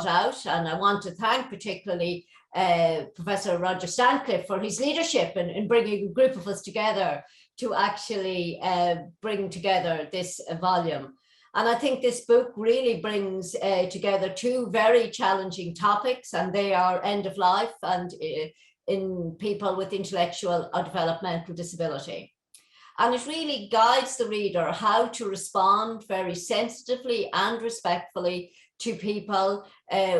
out. And I want to thank particularly Professor Roger Stancliffe for his leadership in bringing a group of us together to actually bring together this volume. And I think this book really brings together two very challenging topics, and they are end of life and in people with intellectual or developmental disability. And it really guides the reader how to respond very sensitively and respectfully to people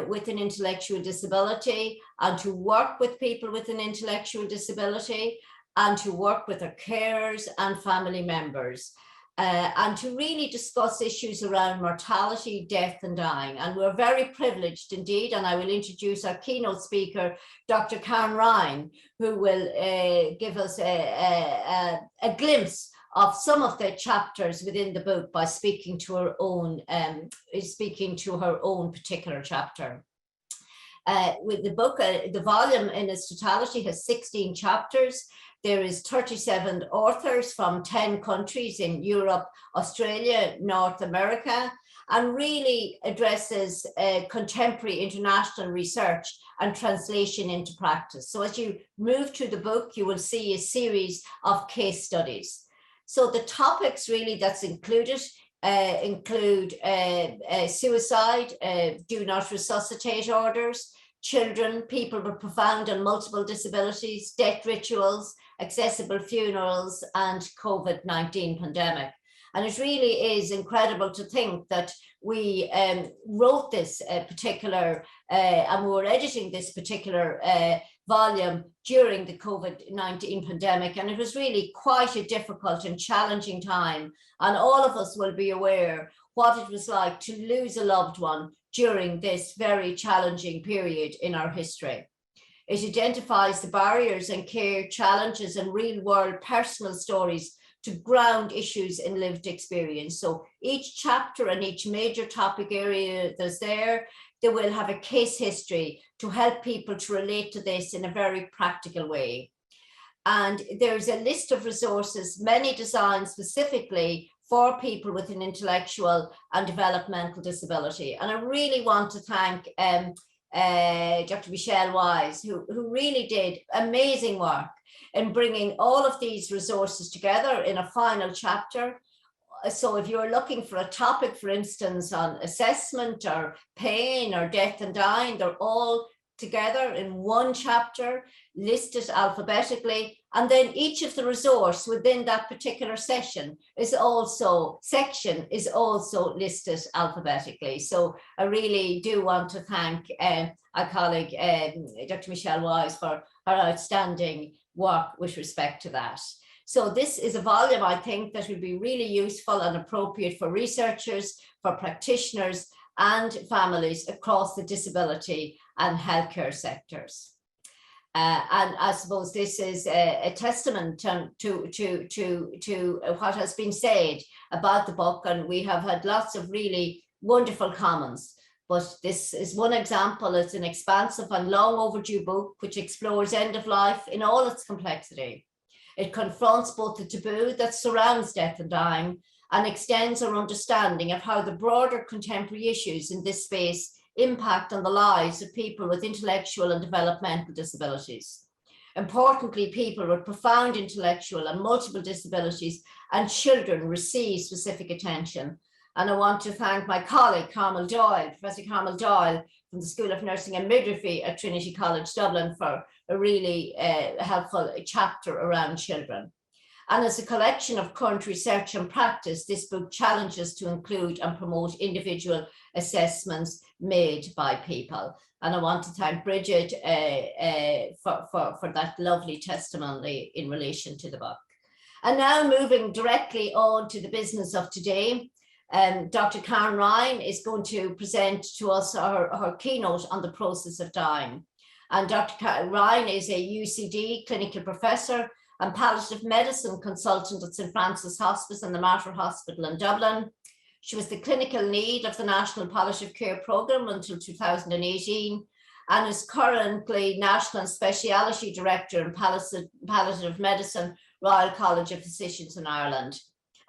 with an intellectual disability, and to work with people with an intellectual disability, and to work with their carers and family members. And to really discuss issues around mortality, death and dying. And we're very privileged indeed, and I will introduce our keynote speaker, Dr. Karen Ryan, who will give us a glimpse of some of the chapters within the book by speaking to her own particular chapter. With the book, the volume in its totality has 16 chapters. There is 37 authors from 10 countries in Europe, Australia, North America, and really addresses contemporary international research and translation into practice. So as you move through the book, you will see a series of case studies. So the topics really that's included include suicide, do not resuscitate orders, children, people with profound and multiple disabilities, death rituals, accessible funerals, and COVID-19 pandemic. And it really is incredible to think that we wrote this particular, and we were editing this particular volume during the COVID-19 pandemic. And it was really quite a difficult and challenging time. And all of us will be aware what it was like to lose a loved one during this very challenging period in our history. It identifies the barriers and care challenges and real-world personal stories to ground issues in lived experience. So each chapter and each major topic area that's there, they will have a case history to help people to relate to this in a very practical way. And there's a list of resources, many designed specifically for people with an intellectual and developmental disability. And I really want to thank Dr. Michelle Wise, who really did amazing work in bringing all of these resources together in a final chapter. So if you're looking for a topic, for instance, on assessment or pain or death and dying, they're all together in one chapter, listed alphabetically. And then each of the resource within that particular section is also listed alphabetically. So I really do want to thank our colleague, Dr. Michelle Wise, for her outstanding work with respect to that. So this is a volume, I think, that would be really useful and appropriate for researchers, for practitioners and families across the disability and healthcare sectors. And I suppose this is a testament to what has been said about the book, and we have had lots of really wonderful comments. But this is one example. It's an expansive and long overdue book which explores end of life in all its complexity. It confronts both the taboo that surrounds death and dying and extends our understanding of how the broader contemporary issues in this space impact on the lives of people with intellectual and developmental disabilities. Importantly, people with profound intellectual and multiple disabilities and children receive specific attention. And I want to thank my colleague, Carmel Doyle, Professor Carmel Doyle from the School of Nursing and Midwifery at Trinity College Dublin, for a really helpful chapter around children. And as a collection of current research and practice, this book challenges to include and promote individual assessments made by people. And I want to thank Bridget for that lovely testimony in relation to the book. And now moving directly on to the business of today, Dr. Karen Ryan is going to present to us her keynote on the process of dying. And Dr. Ryan is a UCD clinical professor and palliative medicine consultant at St. Francis Hospice and the Mater Hospital in Dublin. She was the clinical lead of the National Palliative Care Programme until 2018 and is currently National Speciality Director in Palliative Medicine, Royal College of Physicians in Ireland.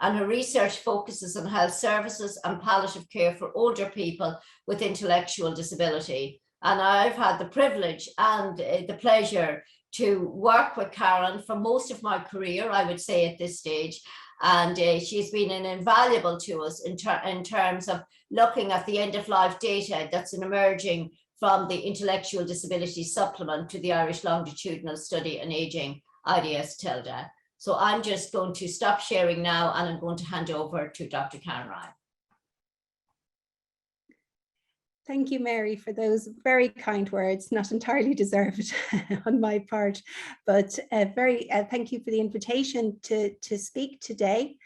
and her research focuses on health services and palliative care for older people with intellectual disability. And I've had the privilege and the pleasure to work with Karen for most of my career, I would say at this stage. And she's been an invaluable to us in terms of looking at the end-of-life data that's emerging from the intellectual disability supplement to the Irish Longitudinal Study on Aging, IDS-TILDA. So I'm just going to stop sharing now, and I'm going to hand over to Dr. Karen Ryan. Thank you, Mary, for those very kind words, not entirely deserved on my part, but thank you for the invitation to speak today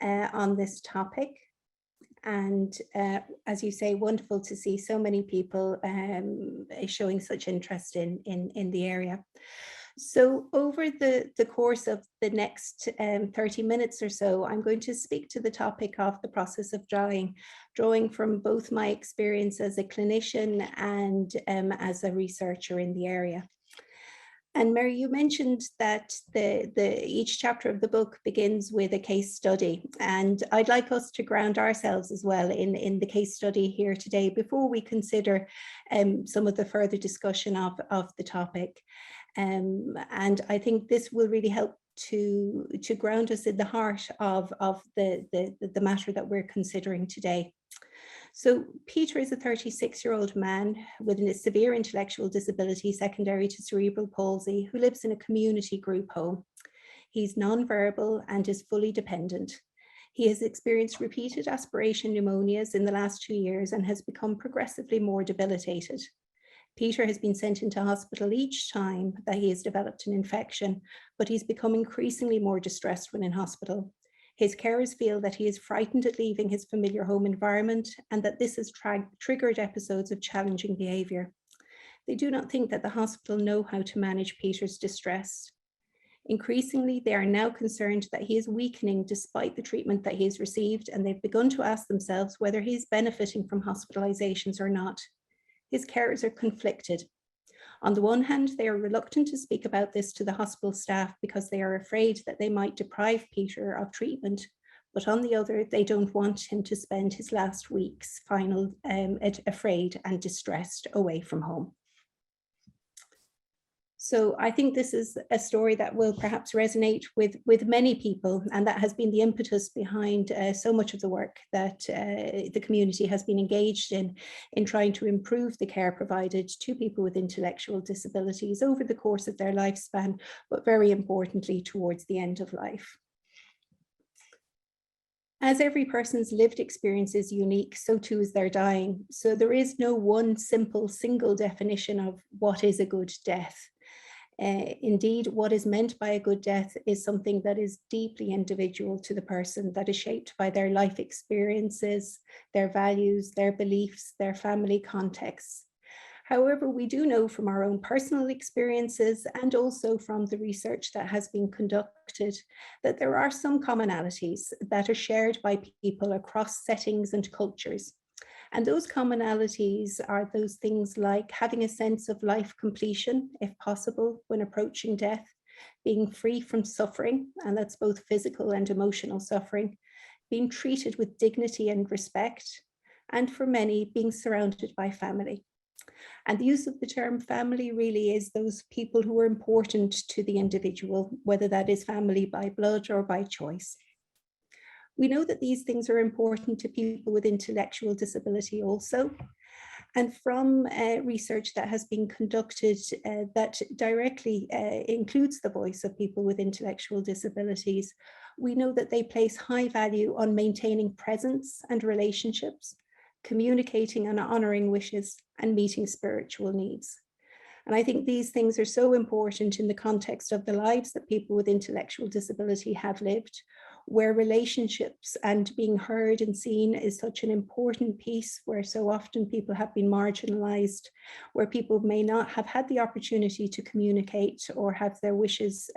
on this topic. And as you say, wonderful to see so many people showing such interest in the area. So over the course of the next 30 minutes or so, I'm going to speak to the topic of the process of drawing from both my experience as a clinician and as a researcher in the area. And Mary, you mentioned that each chapter of the book begins with a case study, and I'd like us to ground ourselves as well in the case study here today before we consider some of the further discussion of the topic. And I think this will really help to ground us in the heart of the matter that we're considering today. So Peter is a 36-year-old man with a severe intellectual disability secondary to cerebral palsy who lives in a community group home. He's non-verbal and is fully dependent. He has experienced repeated aspiration pneumonias in the last 2 years and has become progressively more debilitated. Peter has been sent into hospital each time that he has developed an infection, but he's become increasingly more distressed when in hospital. His carers feel that he is frightened at leaving his familiar home environment and that this has triggered episodes of challenging behaviour. They do not think that the hospital know how to manage Peter's distress. Increasingly, they are now concerned that he is weakening despite the treatment that he has received, and they've begun to ask themselves whether he is benefiting from hospitalizations or not. His carers are conflicted. On the one hand, they are reluctant to speak about this to the hospital staff because they are afraid that they might deprive Peter of treatment. But on the other, they don't want him to spend his last weeks afraid and distressed away from home. So I think this is a story that will perhaps resonate with many people, and that has been the impetus behind so much of the work that the community has been engaged in trying to improve the care provided to people with intellectual disabilities over the course of their lifespan, but very importantly towards the end of life. As every person's lived experience is unique, so too is their dying. So there is no one simple single definition of what is a good death. Indeed, what is meant by a good death is something that is deeply individual to the person, that is shaped by their life experiences, their values, their beliefs, their family contexts. However, we do know from our own personal experiences and also from the research that has been conducted that there are some commonalities that are shared by people across settings and cultures. And those commonalities are those things like having a sense of life completion, if possible, when approaching death, being free from suffering, and that's both physical and emotional suffering, being treated with dignity and respect, and for many, being surrounded by family. And the use of the term family really is those people who are important to the individual, whether that is family by blood or by choice. We know that these things are important to people with intellectual disability also. And from research that has been conducted that directly includes the voice of people with intellectual disabilities, we know that they place high value on maintaining presence and relationships, communicating and honouring wishes, and meeting spiritual needs. And I think these things are so important in the context of the lives that people with intellectual disability have lived, where relationships and being heard and seen is such an important piece, where so often people have been marginalized, where people may not have had the opportunity to communicate or have their wishes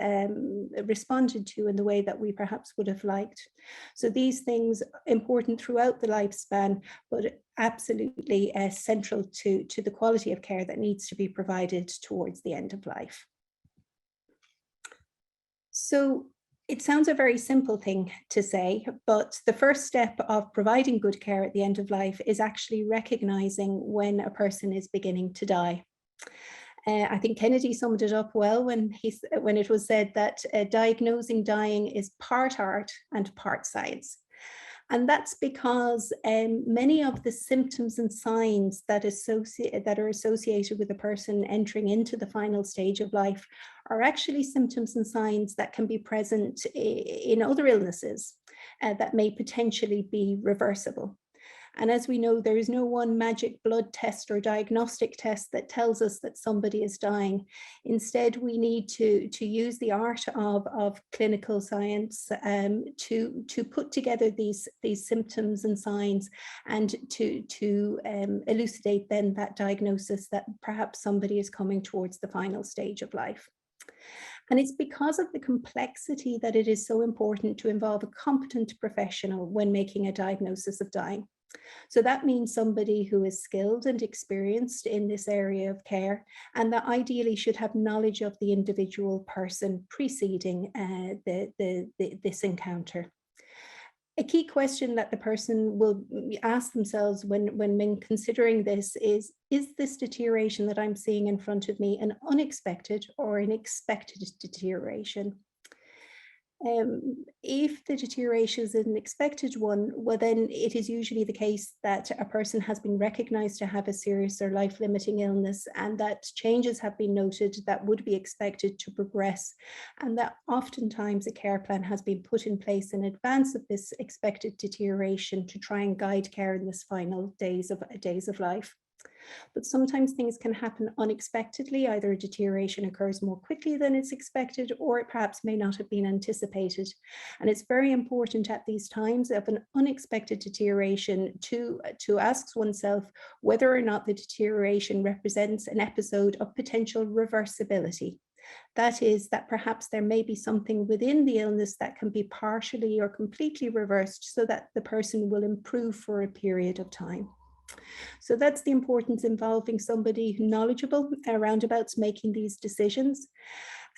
responded to in the way that we perhaps would have liked. So these things important throughout the lifespan, but absolutely central to the quality of care that needs to be provided towards the end of life. So It sounds a very simple thing to say, but the first step of providing good care at the end of life is actually recognizing when a person is beginning to die. I think Kennedy summed it up well when it was said that diagnosing dying is part art and part science. And that's because many of the symptoms and signs that are associated with a person entering into the final stage of life are actually symptoms and signs that can be present in other illnesses that may potentially be reversible. And as we know, there is no one magic blood test or diagnostic test that tells us that somebody is dying. Instead, we need to use the art of clinical science to put together these symptoms and signs, and to elucidate then that diagnosis that perhaps somebody is coming towards the final stage of life. And it's because of the complexity that it is so important to involve a competent professional when making a diagnosis of dying. So that means somebody who is skilled and experienced in this area of care, and that ideally should have knowledge of the individual person preceding this encounter. A key question that the person will ask themselves when considering this is this deterioration that I'm seeing in front of me an unexpected or an expected deterioration? If the deterioration is an expected one, well, then it is usually the case that a person has been recognized to have a serious or life-limiting illness, and that changes have been noted that would be expected to progress, and that oftentimes a care plan has been put in place in advance of this expected deterioration to try and guide care in this final days of life. But sometimes things can happen unexpectedly. Either a deterioration occurs more quickly than it's expected, or it perhaps may not have been anticipated. And it's very important at these times of an unexpected deterioration to ask oneself whether or not the deterioration represents an episode of potential reversibility. That is, that perhaps there may be something within the illness that can be partially or completely reversed so that the person will improve for a period of time. So that's the importance involving somebody knowledgeable around about making these decisions.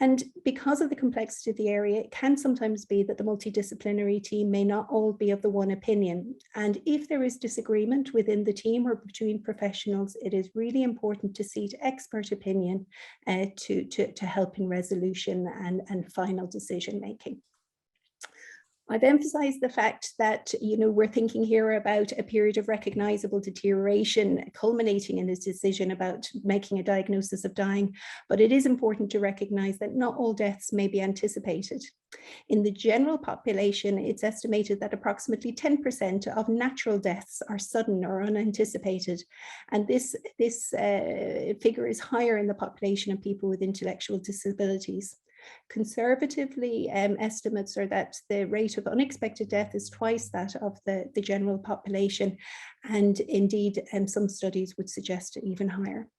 And because of the complexity of the area, it can sometimes be that the multidisciplinary team may not all be of the one opinion. And if there is disagreement within the team or between professionals, it is really important to seek expert opinion to help in resolution and final decision making. I've emphasized the fact that, we're thinking here about a period of recognizable deterioration culminating in a decision about making a diagnosis of dying, but it is important to recognize that not all deaths may be anticipated. In the general population, it's estimated that approximately 10% of natural deaths are sudden or unanticipated. And this figure is higher in the population of people with intellectual disabilities. Conservatively, estimates are that the rate of unexpected death is twice that of the general population, and indeed some studies would suggest even higher.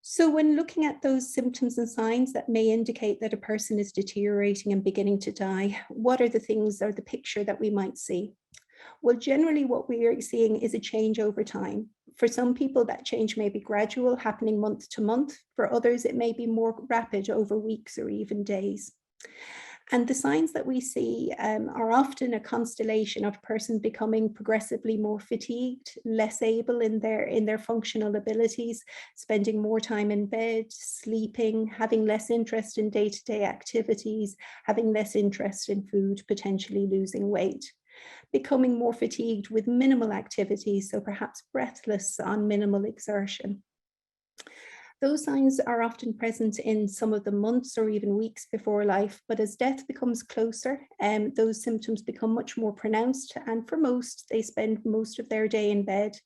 So when looking at those symptoms and signs that may indicate that a person is deteriorating and beginning to die, what are the things or the picture that we might see? Well, generally what we are seeing is a change over time. For some people, that change may be gradual, happening month to month. For others, it may be more rapid over weeks or even days. And the signs that we see are often a constellation of a person becoming progressively more fatigued, less able in their functional abilities, spending more time in bed, sleeping, having less interest in day-to-day activities, having less interest in food, potentially losing weight. Becoming more fatigued with minimal activity, so perhaps breathless on minimal exertion. Those signs are often present in some of the months or even weeks before life, but as death becomes closer, those symptoms become much more pronounced, and for most, they spend most of their day in bed.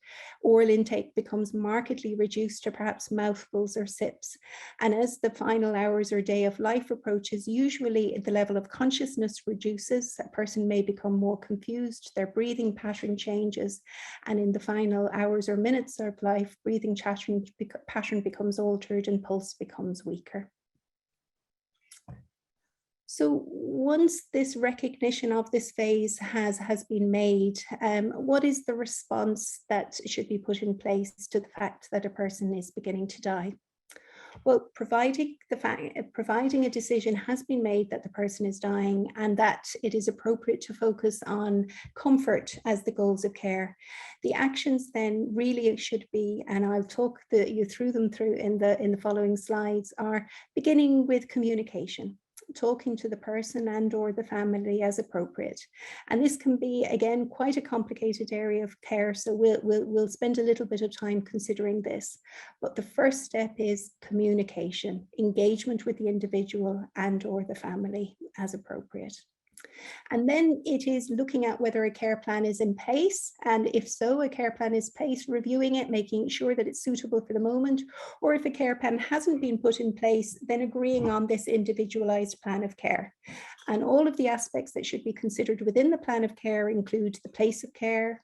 Oral intake becomes markedly reduced to perhaps mouthfuls or sips. And as the final hours or day of life approaches, usually the level of consciousness reduces, a person may become more confused, their breathing pattern changes, and in the final hours or minutes of life, breathing pattern becomes altered and pulse becomes weaker. So once this recognition of this phase has been made, what is the response that should be put in place to the fact that a person is beginning to die? Well, providing a decision has been made that the person is dying and that it is appropriate to focus on comfort as the goals of care. The actions then really should be, and I'll talk you through them in the following slides, are beginning with communication, talking to the person and or the family as appropriate. And this can be, again, quite a complicated area of care, so we'll spend a little bit of time considering this. But the first step is communication, engagement with the individual and or the family as appropriate. And then it is looking at whether a care plan is in place, and if so, a care plan is in place, reviewing it, making sure that it's suitable for the moment, or if a care plan hasn't been put in place, then agreeing on this individualized plan of care. And all of the aspects that should be considered within the plan of care include the place of care,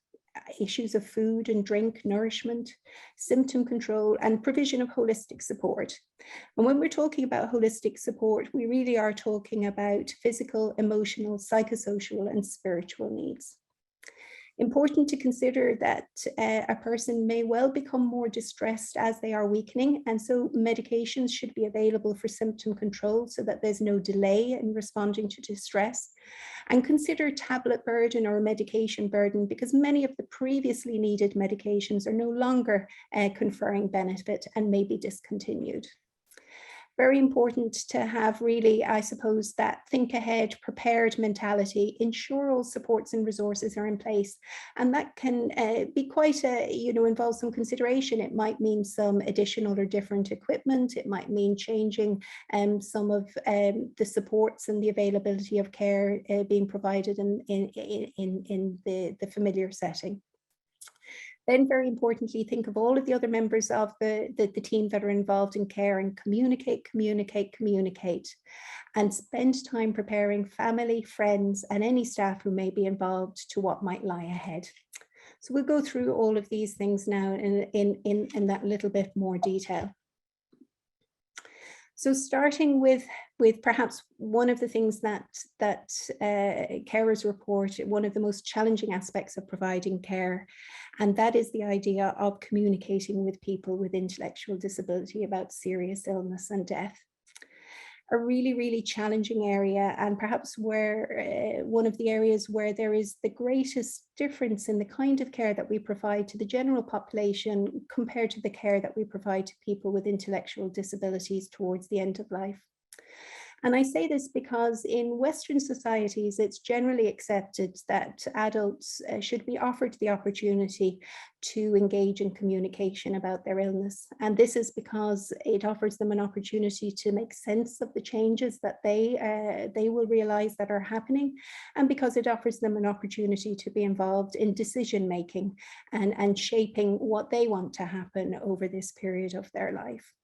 issues of food and drink, nourishment, symptom control, and provision of holistic support. And when we're talking about holistic support, we really are talking about physical, emotional, psychosocial, and spiritual needs. Important to consider that a person may well become more distressed as they are weakening, and so medications should be available for symptom control so that there's no delay in responding to distress. And consider tablet burden or medication burden, because many of the previously needed medications are no longer conferring benefit and may be discontinued. Very important to have really, I suppose, that think ahead, prepared mentality, ensure all supports and resources are in place. And that can be quite involve some consideration. It might mean some additional or different equipment. It might mean changing some of the supports and the availability of care being provided in the familiar setting. Then very importantly, think of all of the other members of the team that are involved in care and communicate, and spend time preparing family, friends, and any staff who may be involved to what might lie ahead. So we'll go through all of these things now in that little bit more detail. So starting with perhaps one of the things that carers report, one of the most challenging aspects of providing care, and that is the idea of communicating with people with intellectual disability about serious illness and death. A really, really challenging area, and perhaps where one of the areas where there is the greatest difference in the kind of care that we provide to the general population compared to the care that we provide to people with intellectual disabilities towards the end of life. And I say this because in Western societies, it's generally accepted that adults should be offered the opportunity to engage in communication about their illness. And this is because it offers them an opportunity to make sense of the changes that they will realize that are happening, and because it offers them an opportunity to be involved in decision making and shaping what they want to happen over this period of their life.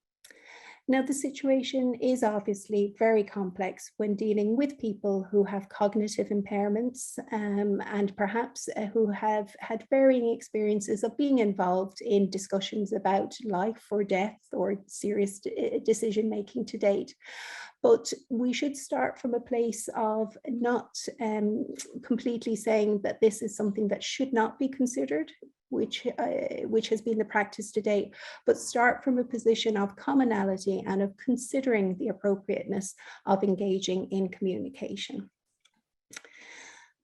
Now, the situation is obviously very complex when dealing with people who have cognitive impairments and perhaps who have had varying experiences of being involved in discussions about life or death or serious decision making to date. But we should start from a place of not completely saying that this is something that should not be considered, which has been the practice to date, but start from a position of commonality and of considering the appropriateness of engaging in communication.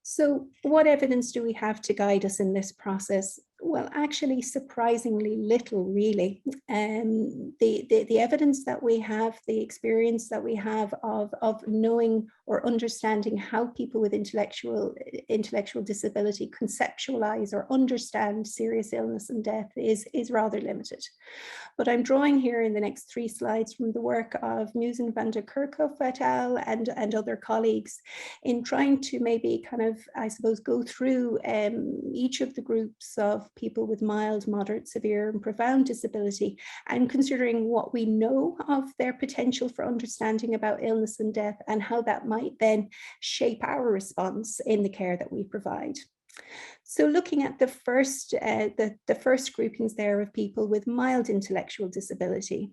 So what evidence do we have to guide us in this process? Well, actually, surprisingly little, really. The evidence that we have, the experience that we have of knowing or understanding how people with intellectual disability conceptualize or understand serious illness and death is rather limited. But I'm drawing here in the next 3 slides from the work of Musen van der Kerkhoff et al. And other colleagues in trying to maybe kind of, I suppose, go through each of the groups of people with mild, moderate, severe, and profound disability, and considering what we know of their potential for understanding about illness and death and how that might then shape our response in the care that we provide. So looking at the first groupings there of people with mild intellectual disability,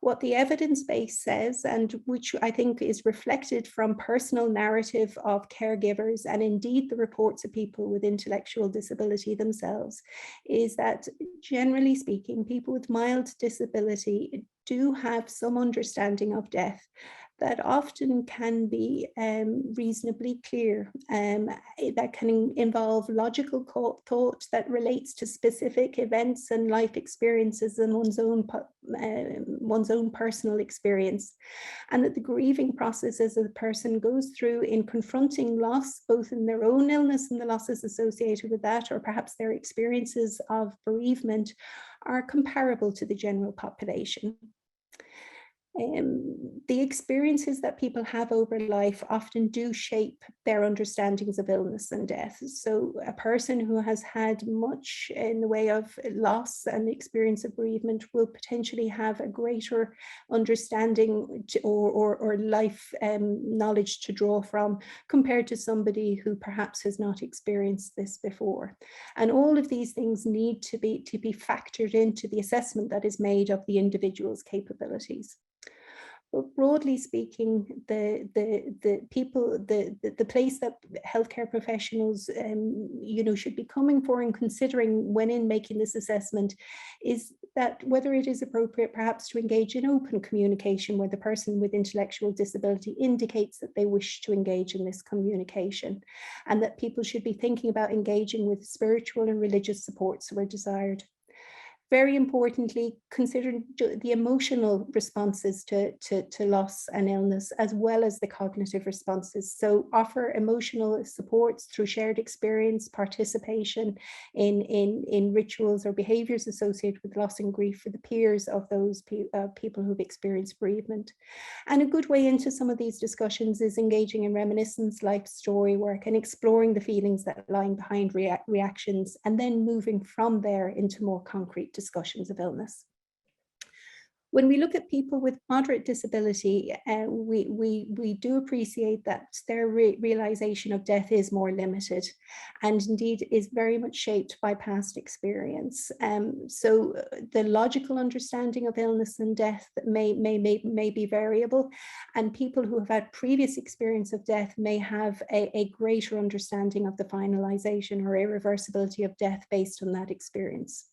what the evidence base says, and which I think is reflected from personal narrative of caregivers and indeed the reports of people with intellectual disability themselves, is that generally speaking, people with mild disability do have some understanding of death that often can be reasonably clear, that can involve logical thought that relates to specific events and life experiences and one's own personal experience, and that the grieving process as a person goes through in confronting loss, both in their own illness and the losses associated with that, or perhaps their experiences of bereavement, are comparable to the general population. The experiences that people have over life often do shape their understandings of illness and death. So a person who has had much in the way of loss and experience of bereavement will potentially have a greater understanding or life knowledge to draw from, compared to somebody who perhaps has not experienced this before. And all of these things need to be factored into the assessment that is made of the individual's capabilities. But broadly speaking, the place that healthcare professionals, should be coming for and considering when in making this assessment is that whether it is appropriate perhaps to engage in open communication where the person with intellectual disability indicates that they wish to engage in this communication, and that people should be thinking about engaging with spiritual and religious supports where desired. Very importantly, considering the emotional responses to loss and illness, as well as the cognitive responses. So offer emotional supports through shared experience, participation in rituals or behaviors associated with loss and grief for the peers of those people who've experienced bereavement. And a good way into some of these discussions is engaging in reminiscence, life story work, and exploring the feelings that lie behind reactions, and then moving from there into more concrete discussions of illness. When we look at people with moderate disability, we do appreciate that their realization of death is more limited, and indeed is very much shaped by past experience. So the logical understanding of illness and death may be variable, and people who have had previous experience of death may have a greater understanding of the finalization or irreversibility of death based on that experience.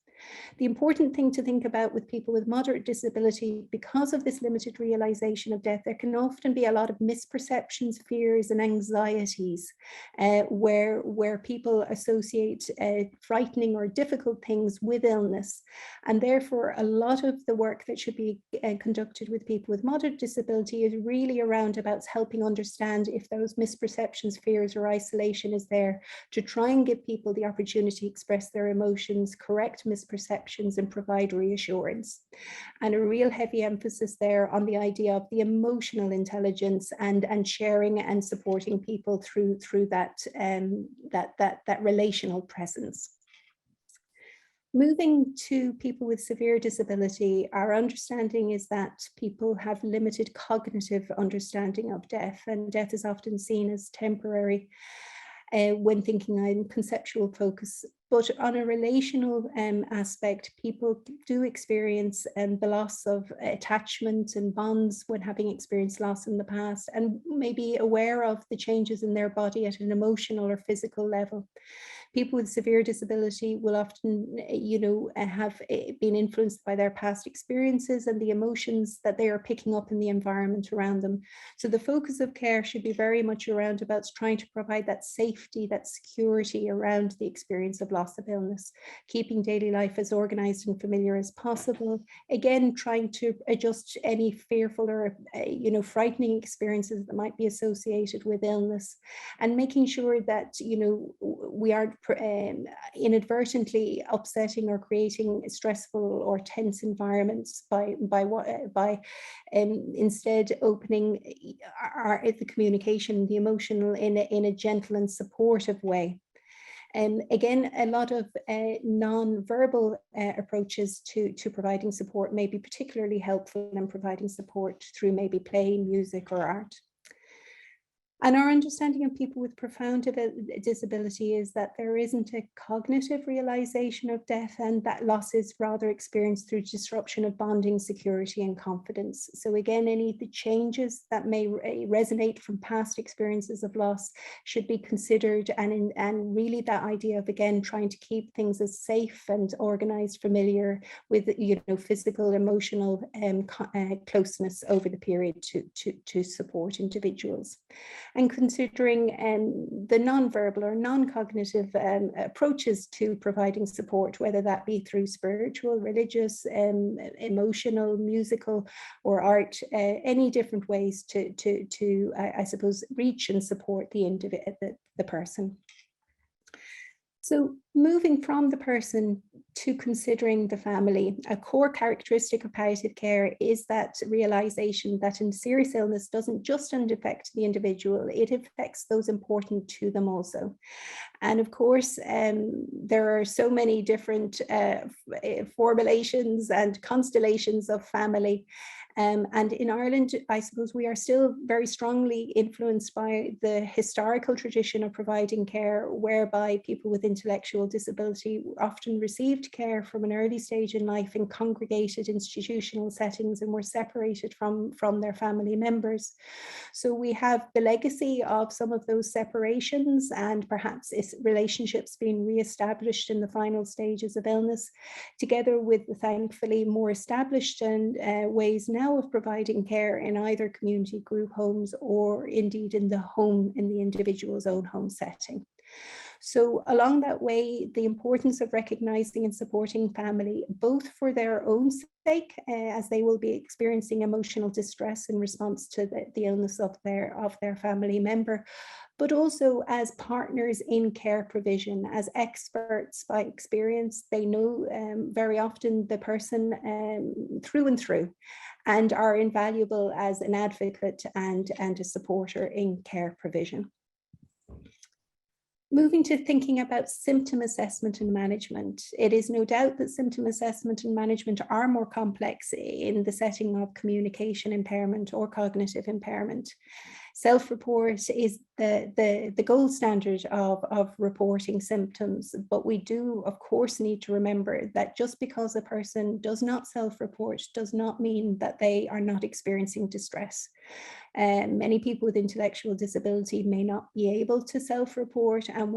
The important thing to think about with people with moderate disability, because of this limited realization of death, there can often be a lot of misperceptions, fears, and anxieties where people associate frightening or difficult things with illness. And therefore, a lot of the work that should be conducted with people with moderate disability is really around about helping understand if those misperceptions, fears, or isolation is there, to try and give people the opportunity to express their emotions, correct misperceptions, and provide reassurance. And a real heavy emphasis there on the idea of the emotional intelligence and sharing and supporting people through that relational presence. Moving to people with severe disability, our understanding is that people have limited cognitive understanding of death, and death is often seen as temporary when thinking in conceptual focus. But on a relational aspect, people do experience the loss of attachment and bonds when having experienced loss in the past, and may be aware of the changes in their body at an emotional or physical level. People with severe disability will often, have been influenced by their past experiences and the emotions that they are picking up in the environment around them. So the focus of care should be very much around about trying to provide that safety, that security around the experience of loss of illness, keeping daily life as organized and familiar as possible. Again, trying to adjust any fearful or, frightening experiences that might be associated with illness, and making sure that, we aren't inadvertently upsetting or creating stressful or tense environments by instead opening the communication, the emotional in a gentle and supportive way. Again, a lot of non-verbal approaches to providing support may be particularly helpful in providing support through maybe play, music, or art. And our understanding of people with profound disability is that there isn't a cognitive realization of death, and that loss is rather experienced through disruption of bonding, security, and confidence. So again, any of the changes that may resonate from past experiences of loss should be considered, and really that idea of, again, trying to keep things as safe and organized, familiar with, you know, physical, emotional closeness over the period to support individuals. And considering the non-verbal or non-cognitive approaches to providing support, whether that be through spiritual, religious, emotional, musical, or art, any different ways to I suppose, reach and support the person. So moving from the person to considering the family, a core characteristic of palliative care is that realization that in serious illness doesn't just affect the individual, it affects those important to them also. And of course, there are so many different formulations and constellations of family. And in Ireland, I suppose we are still very strongly influenced by the historical tradition of providing care, whereby people with intellectual disability often received care from an early stage in life in congregated institutional settings and were separated from their family members. So we have the legacy of some of those separations, and perhaps relationships being re-established in the final stages of illness, together with the thankfully more established ways now of providing care in either community group homes or indeed in the home, in the individual's own home setting. So along that way, the importance of recognizing and supporting family, both for their own sake, as they will be experiencing emotional distress in response to the illness of their family member, but also as partners in care provision, as experts by experience. They know very often the person through and through, and are invaluable as an advocate and a supporter in care provision. Moving to thinking about symptom assessment and management, it is no doubt that symptom assessment and management are more complex in the setting of communication impairment or cognitive impairment. Self-report is the gold standard of reporting symptoms, but we do, of course, need to remember that just because a person does not self-report does not mean that they are not experiencing distress. Many people with intellectual disability may not be able to self-report, and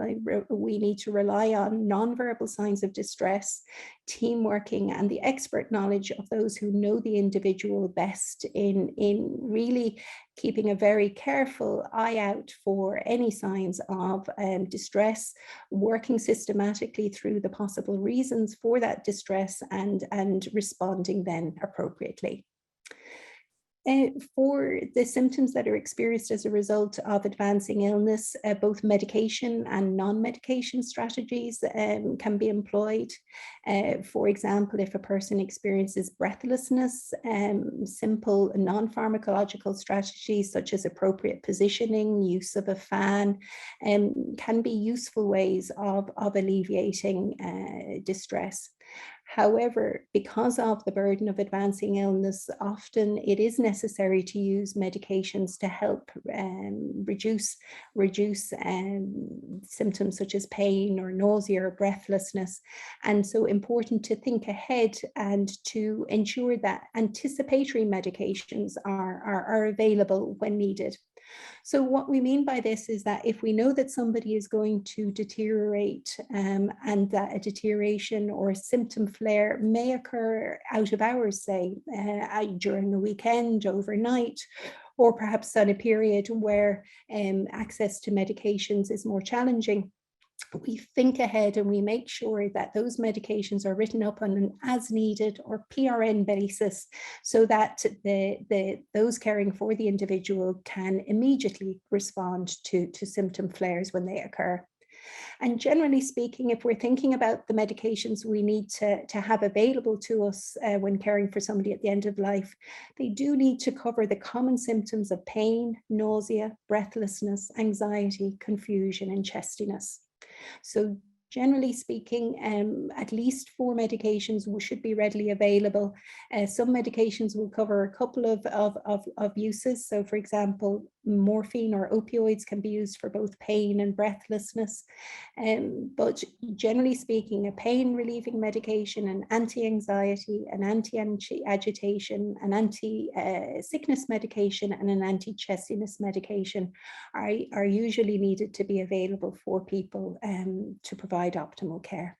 we need to rely on non-verbal signs of distress, team working, and the expert knowledge of those who know the individual best in really keeping a very careful eye out for any signs of distress, working systematically through the possible reasons for that distress, and responding then appropriately. For the symptoms that are experienced as a result of advancing illness, both medication and non-medication strategies can be employed. For example, if a person experiences breathlessness, simple non-pharmacological strategies such as appropriate positioning, use of a fan, can be useful ways of alleviating distress. However, because of the burden of advancing illness, often it is necessary to use medications to help reduce symptoms such as pain or nausea or breathlessness. And so important to think ahead and to ensure that anticipatory medications are available when needed. So what we mean by this is that if we know that somebody is going to deteriorate and that a deterioration or a symptom flare may occur out of hours, say during the weekend, overnight, or perhaps on a period where access to medications is more challenging, we think ahead and we make sure that those medications are written up on an as needed or PRN basis, so that those caring for the individual can immediately respond to symptom flares when they occur. And generally speaking, if we're thinking about the medications we need to have available to us when caring for somebody at the end of life, they do need to cover the common symptoms of pain, nausea, breathlessness, anxiety, confusion, and chestiness. So Generally speaking, at least 4 medications should be readily available. Some medications will cover a couple of uses. So for example, morphine or opioids can be used for both pain and breathlessness. But generally speaking, a pain relieving medication, an anti-anxiety, an anti-agitation, an anti-sickness medication, and an anti-chestiness medication are usually needed to be available for people to provide optimal care.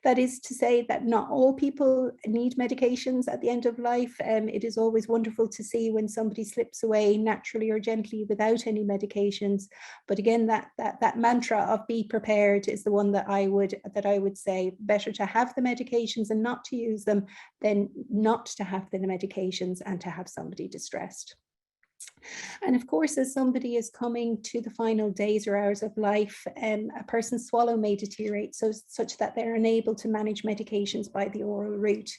That is to say that not all people need medications at the end of life. It is always wonderful to see when somebody slips away naturally or gently without any medications. But again, that mantra of be prepared is the one that I would say better to have the medications and not to use them than not to have the medications and to have somebody distressed. And of course, as somebody is coming to the final days or hours of life, a person's swallow may deteriorate such that they're unable to manage medications by the oral route.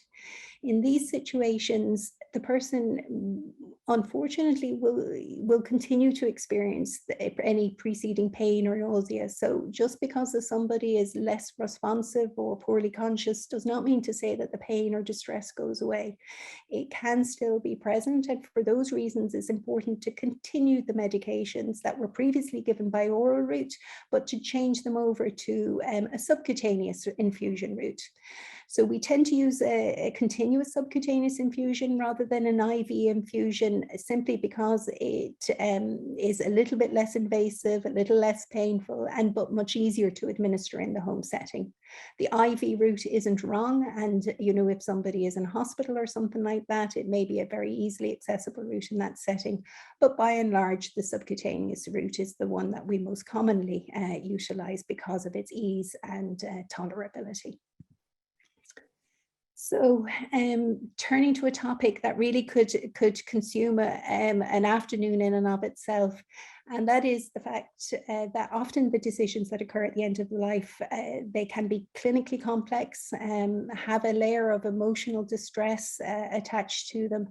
In these situations, the person unfortunately will continue to experience any preceding pain or nausea. So just because somebody is less responsive or poorly conscious does not mean to say that the pain or distress goes away. It can still be present, and for those reasons it's important to continue the medications that were previously given by oral route, but to change them over to a subcutaneous infusion route. So we tend to use a continuous subcutaneous infusion rather than an IV infusion, simply because it is a little bit less invasive, a little less painful, but much easier to administer in the home setting. The IV route isn't wrong, and if somebody is in hospital or something like that, it may be a very easily accessible route in that setting. But by and large, the subcutaneous route is the one that we most commonly utilize because of its ease and tolerability. So turning to a topic that really could consume an afternoon in and of itself, and that is the fact that often the decisions that occur at the end of life, they can be clinically complex, have a layer of emotional distress attached to them.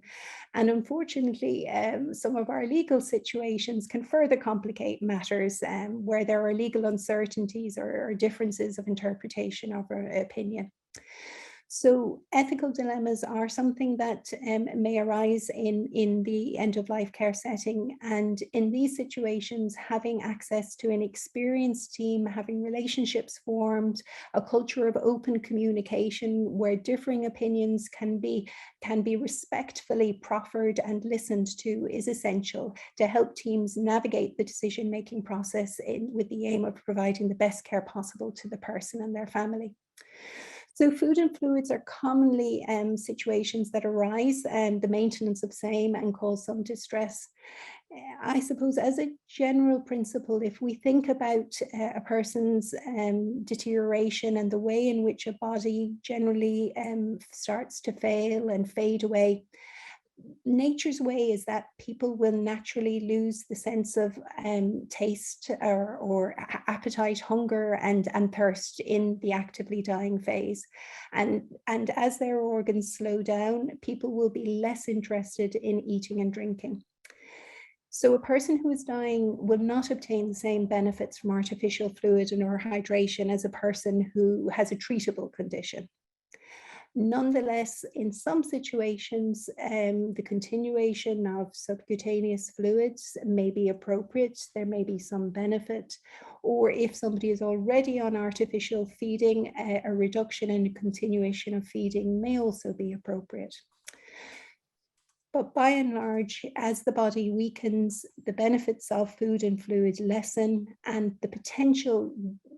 And unfortunately, some of our legal situations can further complicate matters where there are legal uncertainties or differences of interpretation of our opinion. So ethical dilemmas are something that may arise in the end-of-life care setting. And in these situations, having access to an experienced team, having relationships formed, a culture of open communication where differing opinions can be respectfully proffered and listened to is essential to help teams navigate the decision-making process with the aim of providing the best care possible to the person and their family. So food and fluids are commonly situations that arise and the maintenance of same and cause some distress. I suppose as a general principle, if we think about a person's deterioration and the way in which a body generally starts to fail and fade away, nature's way is that people will naturally lose the sense of taste or appetite, hunger and thirst in the actively dying phase. And as their organs slow down, people will be less interested in eating and drinking. So a person who is dying will not obtain the same benefits from artificial fluid or hydration as a person who has a treatable condition. Nonetheless, in some situations, the continuation of subcutaneous fluids may be appropriate. There may be some benefit, or if somebody is already on artificial feeding, a reduction and continuation of feeding may also be appropriate. But by and large, as the body weakens, the benefits of food and fluid lessen, and the potential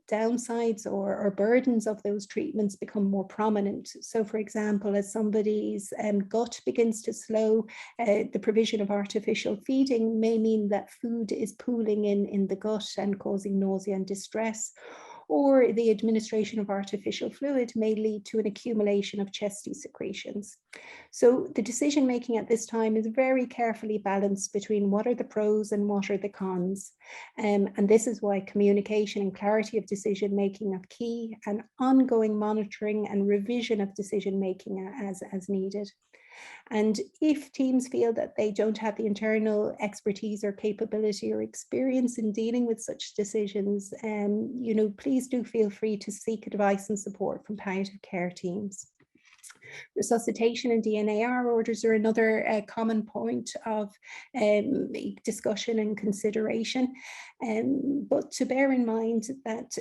downsides or burdens of those treatments become more prominent. So for example, as somebody's gut begins to slow, the provision of artificial feeding may mean that food is pooling in the gut and causing nausea and distress. Or the administration of artificial fluid may lead to an accumulation of chesty secretions. So the decision making at this time is very carefully balanced between what are the pros and what are the cons. And this is why communication and clarity of decision making are key, and ongoing monitoring and revision of decision making as needed. And if teams feel that they don't have the internal expertise or capability or experience in dealing with such decisions, please do feel free to seek advice and support from palliative care teams. Resuscitation and DNAR orders are another common point of discussion and consideration. But to bear in mind that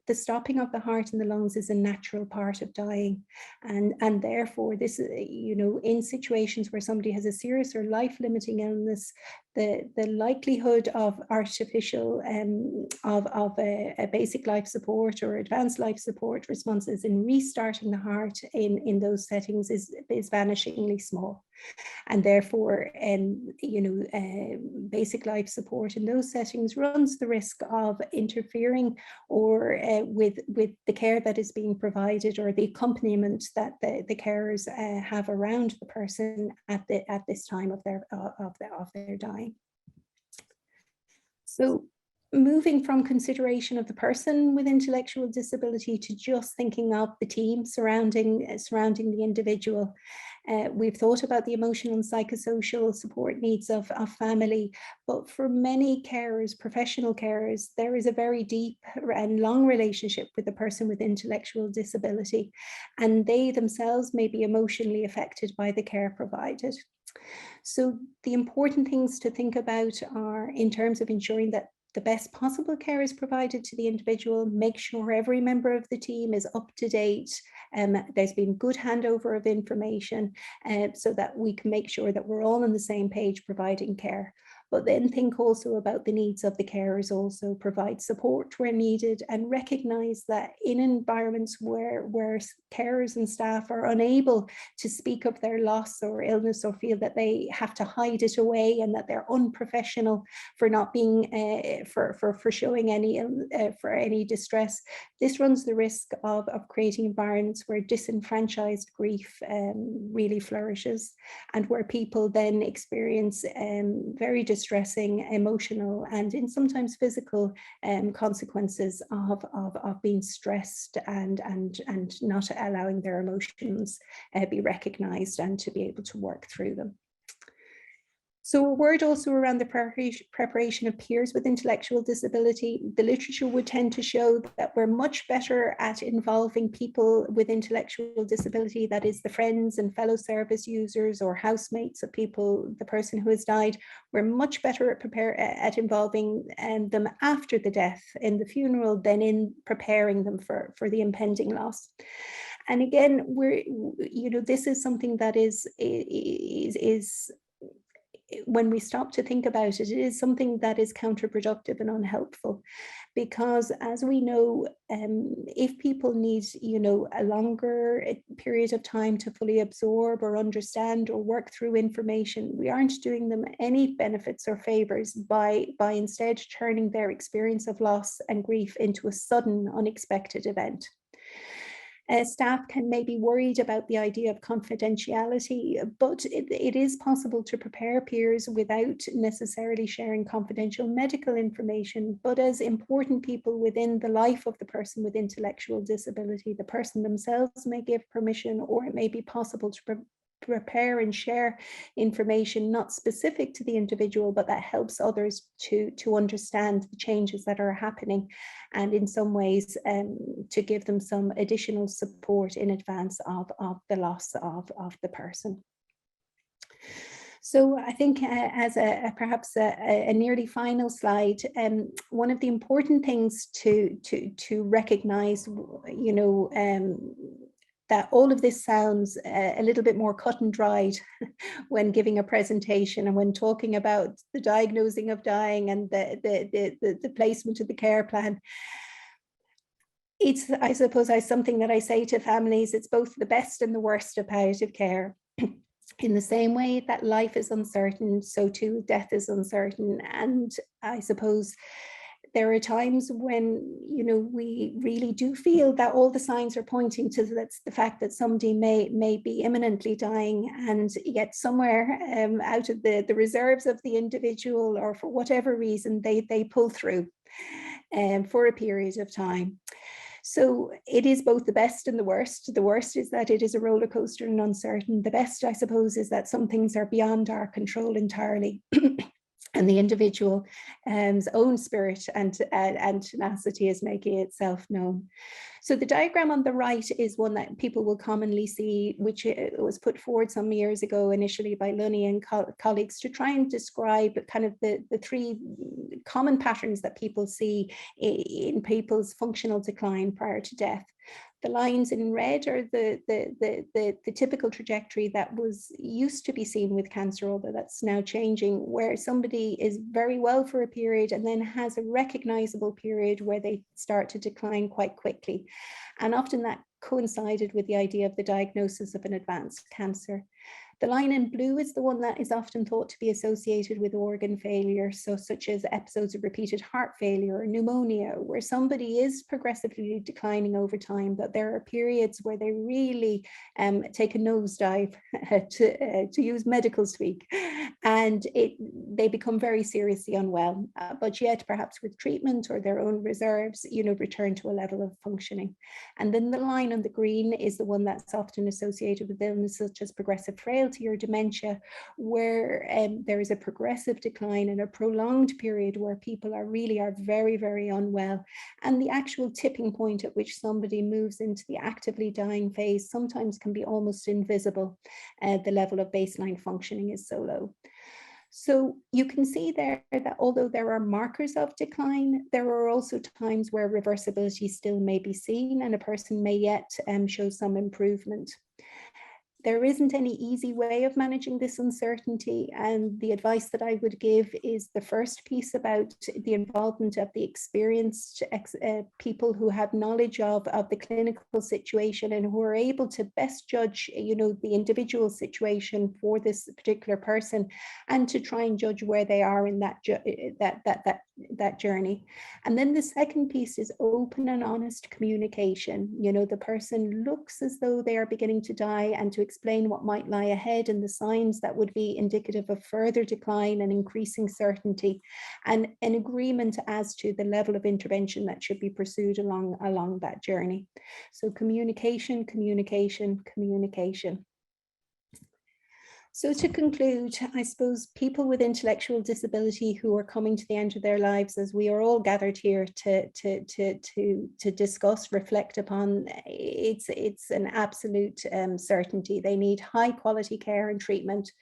the stopping of the heart and the lungs is a natural part of dying. And therefore, this, in situations where somebody has a serious or life-limiting illness, the likelihood of artificial, of a basic life support or advanced life support responses in restarting the heart in those settings is vanishingly small. And therefore, basic life support in those settings runs the risk of interfering or with the care that is being provided or the accompaniment that the carers have around the person at this time of their dying. So, moving from consideration of the person with intellectual disability to just thinking of the team surrounding the individual. We've thought about the emotional and psychosocial support needs of family, but for many carers, professional carers, there is a very deep and long relationship with the person with intellectual disability, and they themselves may be emotionally affected by the care provided. So the important things to think about are, in terms of ensuring that the best possible care is provided to the individual, make sure every member of the team is up to date, there's been good handover of information, so that we can make sure that we're all on the same page providing care. But then think also about the needs of the carers, also provide support where needed, and recognise that in environments where carers and staff are unable to speak of their loss or illness or feel that they have to hide it away and that they're unprofessional for not being, for showing any distress, this runs the risk of creating environments where disenfranchised grief really flourishes, and where people then experience very distressing emotional and in sometimes physical consequences of being stressed and not allowing their emotions be recognized and to be able to work through them. So a word also around the preparation of peers with intellectual disability. The literature would tend to show that we're much better at involving people with intellectual disability, that is the friends and fellow service users or housemates of the person who has died. We're much better at involving them after the death in the funeral than in preparing them for the impending loss. And again, this is something that is when we stop to think about it, it is something that is counterproductive and unhelpful, because as we know, if people need, a longer period of time to fully absorb or understand or work through information, we aren't doing them any benefits or favors by instead turning their experience of loss and grief into a sudden, unexpected event. Staff can maybe worried about the idea of confidentiality, but it is possible to prepare peers without necessarily sharing confidential medical information, but as important people within the life of the person with intellectual disability, the person themselves may give permission, or it may be possible to prepare and share information not specific to the individual, but that helps others to understand the changes that are happening, and in some ways to give them some additional support in advance of the loss of the person. So I think as perhaps a nearly final slide, one of the important things to recognize, that all of this sounds a little bit more cut and dried when giving a presentation and when talking about the diagnosing of dying and the placement of the care plan. It's, I suppose, something that I say to families, it's both the best and the worst of palliative care. In the same way that life is uncertain, so too death is uncertain. And I suppose there are times when, we really do feel that all the signs are pointing to the fact that somebody may be imminently dying, and yet somewhere out of the reserves of the individual, or for whatever reason, they pull through for a period of time. So it is both the best and the worst. The worst is that it is a roller coaster and uncertain. The best, I suppose, is that some things are beyond our control entirely. And the individual's own spirit and tenacity is making itself known. So the diagram on the right is one that people will commonly see, which was put forward some years ago initially by Lunny and colleagues to try and describe kind of the three common patterns that people see in people's functional decline prior to death. The lines in red are the typical trajectory that was used to be seen with cancer, although that's now changing, where somebody is very well for a period and then has a recognizable period where they start to decline quite quickly. And often that coincided with the idea of the diagnosis of an advanced cancer. The line in blue is the one that is often thought to be associated with organ failure, so such as episodes of repeated heart failure or pneumonia, where somebody is progressively declining over time, but there are periods where they really take a nosedive, to use medical speak, and they become very seriously unwell, but yet perhaps with treatment or their own reserves, return to a level of functioning. And then the line on the green is the one that's often associated with illness such as progressive frailty or dementia, where there is a progressive decline and a prolonged period where people are very, very unwell. And the actual tipping point at which somebody moves into the actively dying phase sometimes can be almost invisible. The level of baseline functioning is so low. So you can see there that although there are markers of decline, there are also times where reversibility still may be seen and a person may yet show some improvement. There isn't any easy way of managing this uncertainty, and the advice that I would give is the first piece about the involvement of the experienced people who have knowledge of the clinical situation and who are able to best judge, the individual situation for this particular person, and to try and judge where they are in that journey. And then the second piece is open and honest communication. The person looks as though they are beginning to die, and to explain what might lie ahead and the signs that would be indicative of further decline and increasing certainty, and an agreement as to the level of intervention that should be pursued along that journey. So communication, communication, communication. So to conclude, I suppose people with intellectual disability who are coming to the end of their lives, as we are all gathered here to discuss, reflect upon, it's an absolute certainty. They need high quality care and treatment,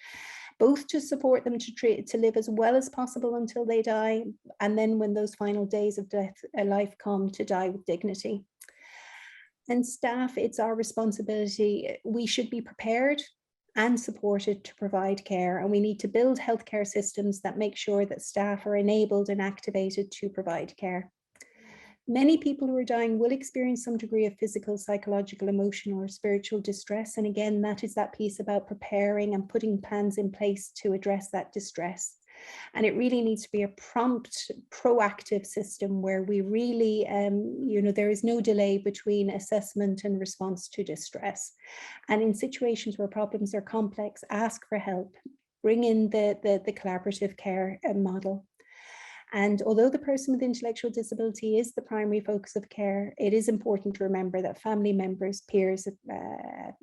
both to support them to live as well as possible until they die, and then when those final days of life come, to die with dignity. And staff, it's our responsibility. We should be prepared and supported to provide care, and we need to build healthcare systems that make sure that staff are enabled and activated to provide care. Many people who are dying will experience some degree of physical, psychological, emotional, or spiritual distress, and again, that is that piece about preparing and putting plans in place to address that distress. And it really needs to be a prompt, proactive system where we really, there is no delay between assessment and response to distress. And in situations where problems are complex, ask for help, bring in the collaborative care model. And although the person with intellectual disability is the primary focus of care, it is important to remember that family members, peers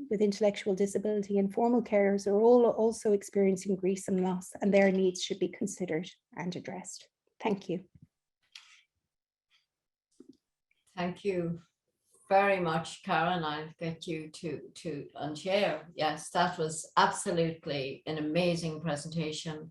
with intellectual disability and formal carers are all also experiencing grief and loss, and their needs should be considered and addressed. Thank you. Thank you very much, Karen. I'll get you to unshare. Yes, that was absolutely an amazing presentation.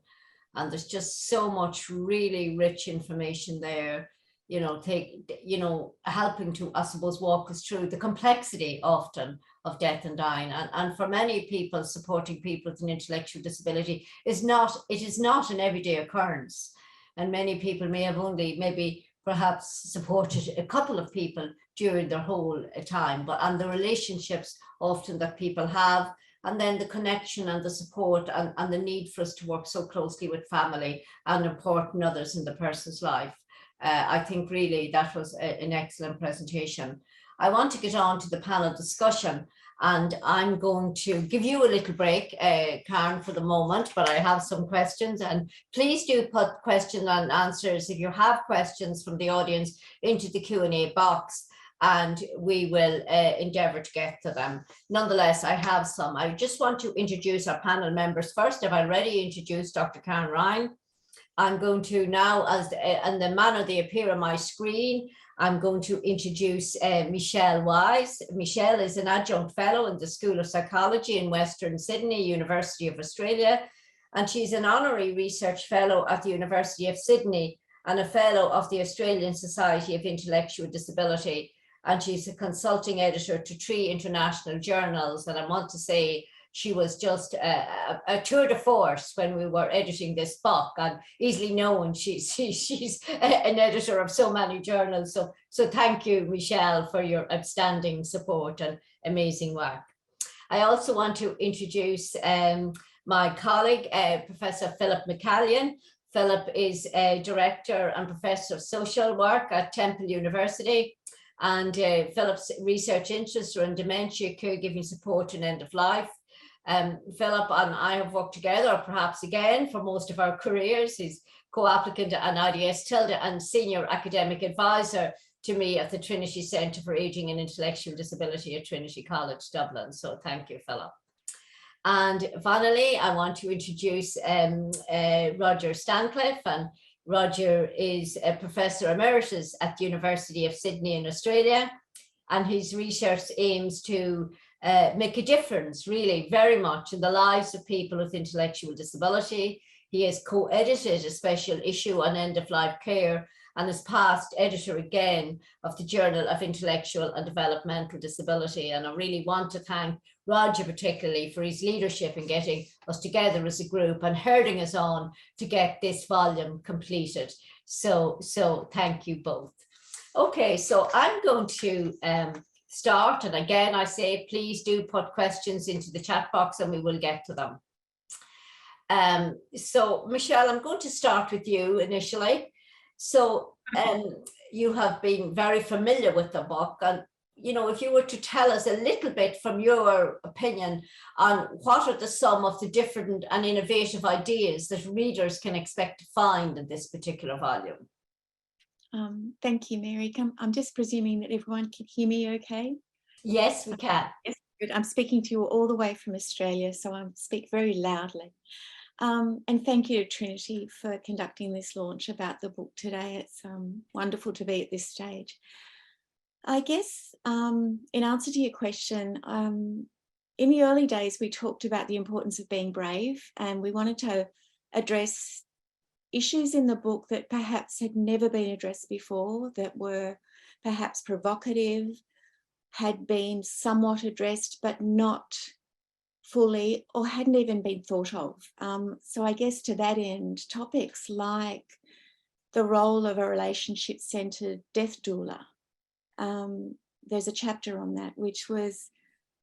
And there's just so much really rich information there, helping to, I suppose, walk us through the complexity often of death and dying. And for many people, supporting people with an intellectual disability is not an everyday occurrence. And many people may have only maybe perhaps supported a couple of people during their whole time, and the relationships often that people have, and then the connection and the support and the need for us to work so closely with family and important others in the person's life. I think really that was an excellent presentation. I want to get on to the panel discussion, and I'm going to give you a little break, Karen, for the moment, but I have some questions, and please do put questions and answers if you have questions from the audience into the Q&A box. and we will endeavour to get to them. Nonetheless, I have some. I just want to introduce our panel members first. I've already introduced Dr. Karen Ryan. I'm going to now, in the manner they appear on my screen, I'm going to introduce Michelle Wise. Michelle is an adjunct fellow in the School of Psychology in Western Sydney, University of Australia, and she's an honorary research fellow at the University of Sydney and a fellow of the Australian Society of Intellectual Disability. And she's a consulting editor to 3 international journals. And I want to say she was just a tour de force when we were editing this book, and easily known she's an editor of so many journals. So thank you, Michelle, for your outstanding support and amazing work. I also want to introduce my colleague, Professor Philip McCarron. Philip is a director and professor of social work at Temple University. And Philip's research interests are in dementia, caregiving support, and end of life. Philip and I have worked together, perhaps again, for most of our careers. He's co-applicant and IDS-TILDA and senior academic advisor to me at the Trinity Centre for Ageing and Intellectual Disability at Trinity College Dublin. So thank you, Philip. And finally, I want to introduce Roger Stancliffe. And Roger is a professor emeritus at the University of Sydney in Australia, and his research aims to make a difference, really, very much in the lives of people with intellectual disability. He has co-edited a special issue on end-of-life care and is past editor again of the Journal of Intellectual and Developmental Disability. And I really want to thank Roger particularly for his leadership in getting us together as a group and herding us on to get this volume completed. So thank you both. Okay, so I'm going to start, and again I say please do put questions into the chat box and we will get to them. So Michelle, I'm going to start with you initially. So you have been very familiar with the book, and you know, if you were to tell us a little bit from your opinion on what are the sum of the different and innovative ideas that readers can expect to find in this particular volume. Thank you, Mary. I'm just presuming that everyone can hear me okay? Yes, we can. Yes, good. I'm speaking to you all the way from Australia, so I speak very loudly. And thank you to Trinity for conducting this launch about the book today. It's wonderful to be at this stage. I guess in answer to your question, in the early days, we talked about the importance of being brave, and we wanted to address issues in the book that perhaps had never been addressed before, that were perhaps provocative, had been somewhat addressed, but not fully, or hadn't even been thought of. So I guess to that end, topics like the role of a relationship-centred death doula, there's a chapter on that, which was,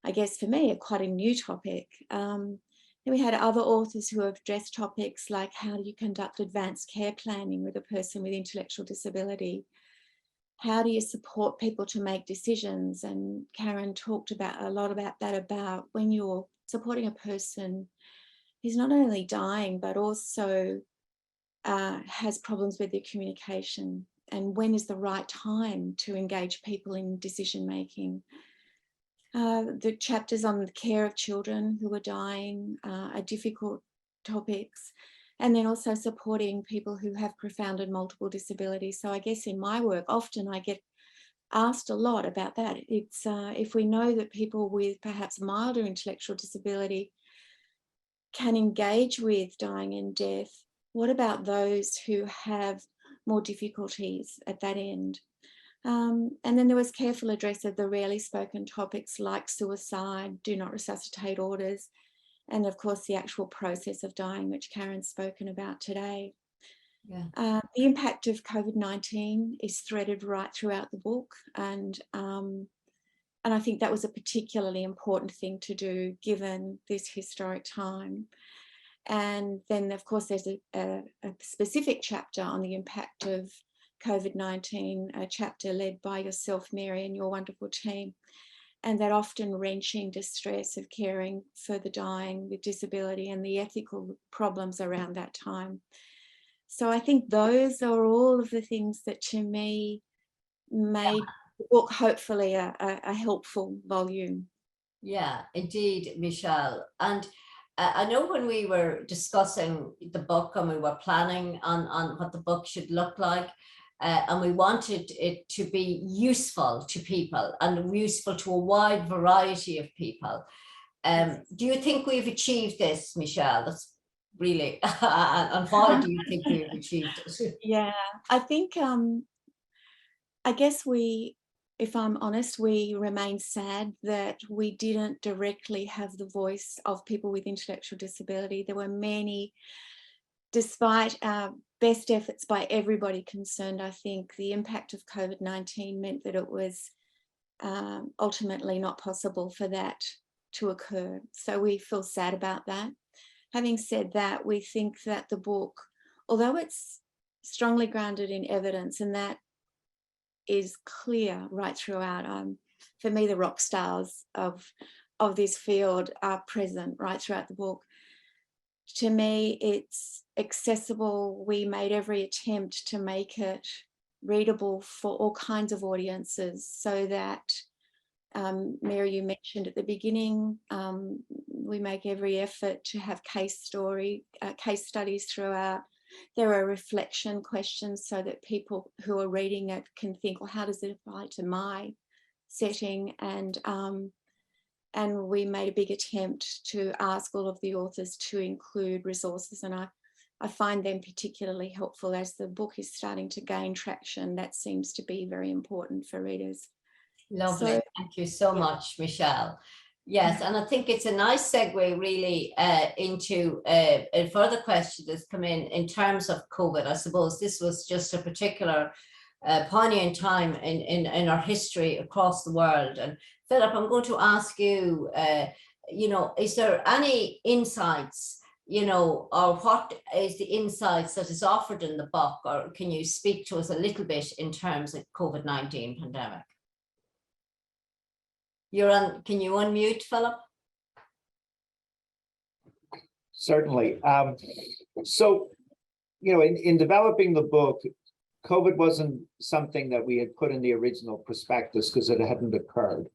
I guess for me, quite a new topic. Then we had other authors who have addressed topics like how do you conduct advanced care planning with a person with intellectual disability? How do you support people to make decisions? And Karen talked about a lot about that, about when you're supporting a person who's not only dying, but also has problems with their communication, and when is the right time to engage people in decision making. The chapters on the care of children who are dying are difficult topics, and then also supporting people who have profound and multiple disabilities. So I guess in my work, often I get asked a lot about that. It's if we know that people with perhaps milder intellectual disability can engage with dying and death, what about those who have more difficulties at that end? And then there was careful address of the rarely spoken topics like suicide, do not resuscitate orders, and of course the actual process of dying, which Karen's spoken about today. Yeah. The impact of COVID-19 is threaded right throughout the book, and I think that was a particularly important thing to do given this historic time. And then of course there's a specific chapter on the impact of COVID-19, a chapter led by yourself, Mary, and your wonderful team, and that often wrenching distress of caring for the dying with disability and the ethical problems around that time. So I think those are all of the things that to me made book hopefully a helpful volume. Yeah, indeed, Michelle. And I know when we were discussing the book and we were planning on what the book should look like, and we wanted it to be useful to people and useful to a wide variety of people. Do you think we've achieved this, Michelle? That's really, and why do you think we've achieved it? Yeah, I think, I guess if I'm honest, we remain sad that we didn't directly have the voice of people with intellectual disability. There were many, despite our best efforts by everybody concerned. I think the impact of COVID-19 meant that it was ultimately not possible for that to occur. So we feel sad about that. Having said that, we think that the book, although it's strongly grounded in evidence, and that is clear right throughout. For me, the rock stars of this field are present right throughout the book. To me, it's accessible. We made every attempt to make it readable for all kinds of audiences, so that, Mary, you mentioned at the beginning, we make every effort to have case studies throughout. There are reflection questions so that people who are reading it can think, well, how does it apply to my setting? And we made a big attempt to ask all of the authors to include resources, and I find them particularly helpful as the book is starting to gain traction. That seems to be very important for readers. Lovely. So, thank you so much, Michelle. Yes, and I think it's a nice segue really into a further question that's come in terms of COVID. I suppose this was just a particular poignant time in our history across the world. And Philip, I'm going to ask you, is there any insights, or what is the insights that is offered in the book, or can you speak to us a little bit in terms of COVID-19 pandemic? Can you unmute, Philip? Certainly. So, in developing the book, COVID wasn't something that we had put in the original prospectus because it hadn't occurred.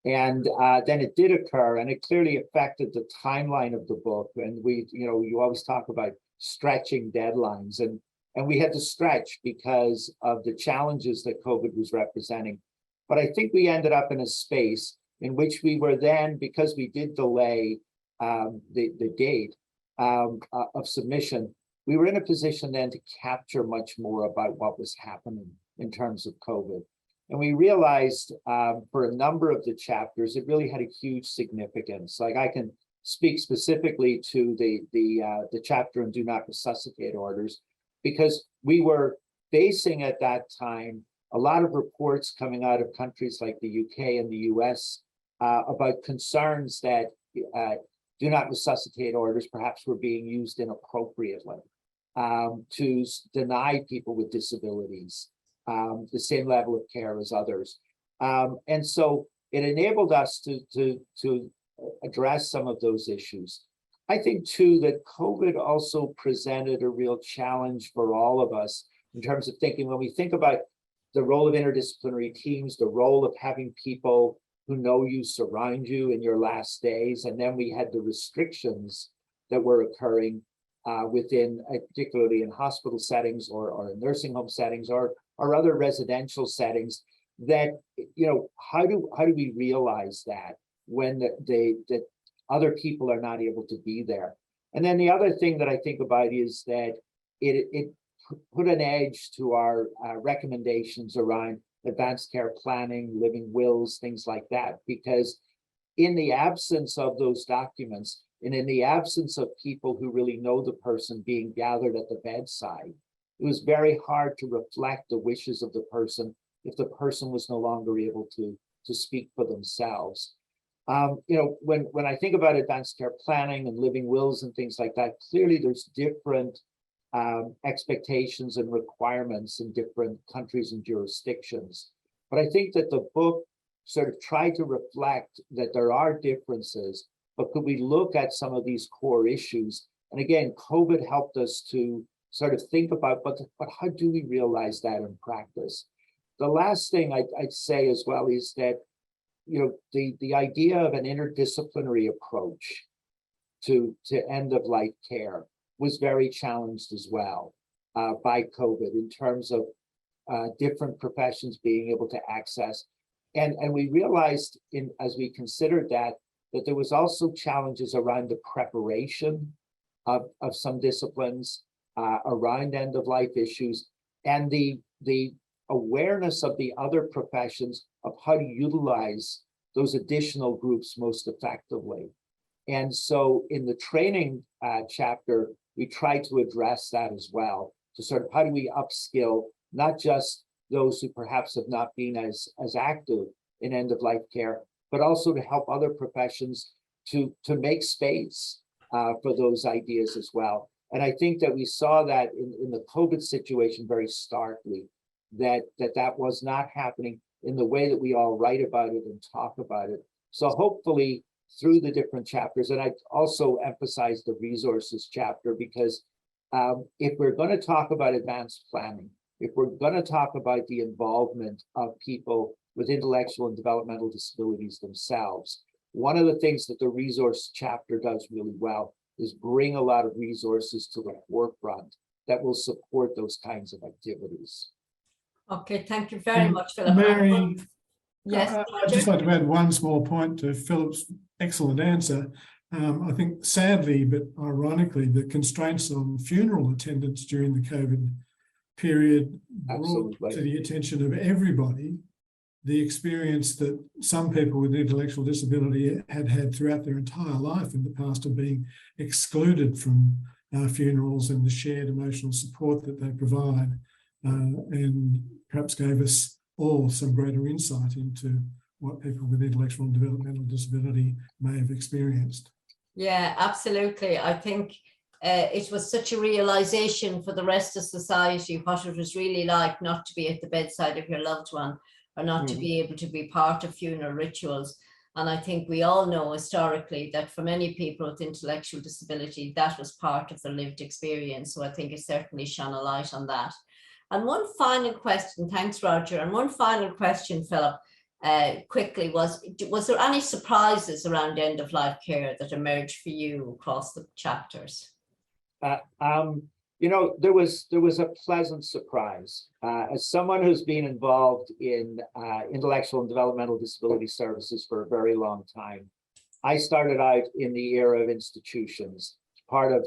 And then it did occur, and it clearly affected the timeline of the book. And you always talk about stretching deadlines, and we had to stretch because of the challenges that COVID was representing. But I think we ended up in a space in which we were then, because we did delay the date of submission, we were in a position then to capture much more about what was happening in terms of COVID. And we realized for a number of the chapters, it really had a huge significance. Like, I can speak specifically to the chapter on do not resuscitate orders, because we were facing at that time a lot of reports coming out of countries like the UK and the US about concerns that do not resuscitate orders perhaps were being used inappropriately to deny people with disabilities the same level of care as others. And so it enabled us to address some of those issues. I think too that COVID also presented a real challenge for all of us in terms of thinking, when we think about the role of interdisciplinary teams, the role of having people who know you surround you in your last days. And then we had the restrictions that were occurring within, particularly in hospital settings or in nursing home settings or other residential settings, that, how do we realize that when that other people are not able to be there? And then the other thing that I think about is that it put an edge to our recommendations around advanced care planning, living wills, things like that, because in the absence of those documents and in the absence of people who really know the person being gathered at the bedside, it was very hard to reflect the wishes of the person if the person was no longer able to speak for themselves. When I think about advanced care planning and living wills and things like that, clearly there's different expectations and requirements in different countries and jurisdictions. But I think that the book sort of tried to reflect that there are differences, but could we look at some of these core issues? And again, COVID helped us to sort of think about, but how do we realize that in practice? the last thing I'd say as well is that, you know, the idea of an interdisciplinary approach to end of life care was very challenged as well by COVID in terms of different professions being able to access. And we realized as we considered that there was also challenges around the preparation of some disciplines around end of life issues, and the awareness of the other professions of how to utilize those additional groups most effectively. And so in the training chapter, we try to address that as well, to sort of how do we upskill not just those who perhaps have not been as active in end of life care, but also to help other professions to make space for those ideas as well. And I think that we saw that in the COVID situation very starkly, that was not happening in the way that we all write about it and talk about it. So hopefully through the different chapters, and I also emphasize the resources chapter, because if we're going to talk about advanced planning, if we're going to talk about the involvement of people with intellectual and developmental disabilities themselves, one of the things that the resource chapter does really well is bring a lot of resources to the forefront that will support those kinds of activities. Okay, thank you very much, Philip. Mary, yes, I'd just like to add one small point to Philip's excellent answer. I think sadly, but ironically, the constraints on funeral attendance during the COVID period brought to the attention of everybody the experience that some people with intellectual disability had throughout their entire life in the past of being excluded from funerals and the shared emotional support that they provide, and perhaps gave us all some greater insight into what people with intellectual and developmental disability may have experienced. Yeah, absolutely. I think it was such a realization for the rest of society what it was really like not to be at the bedside of your loved one, or not to be able to be part of funeral rituals. And I think we all know historically that for many people with intellectual disability, that was part of their lived experience. So I think it certainly shone a light on that. And one final question, thanks, Roger. And one final question, Philip, quickly, was there any surprises around end of life care that emerged for you across the chapters? You know, there was a pleasant surprise. As someone who's been involved in intellectual and developmental disability services for a very long time, I started out in the era of institutions, part of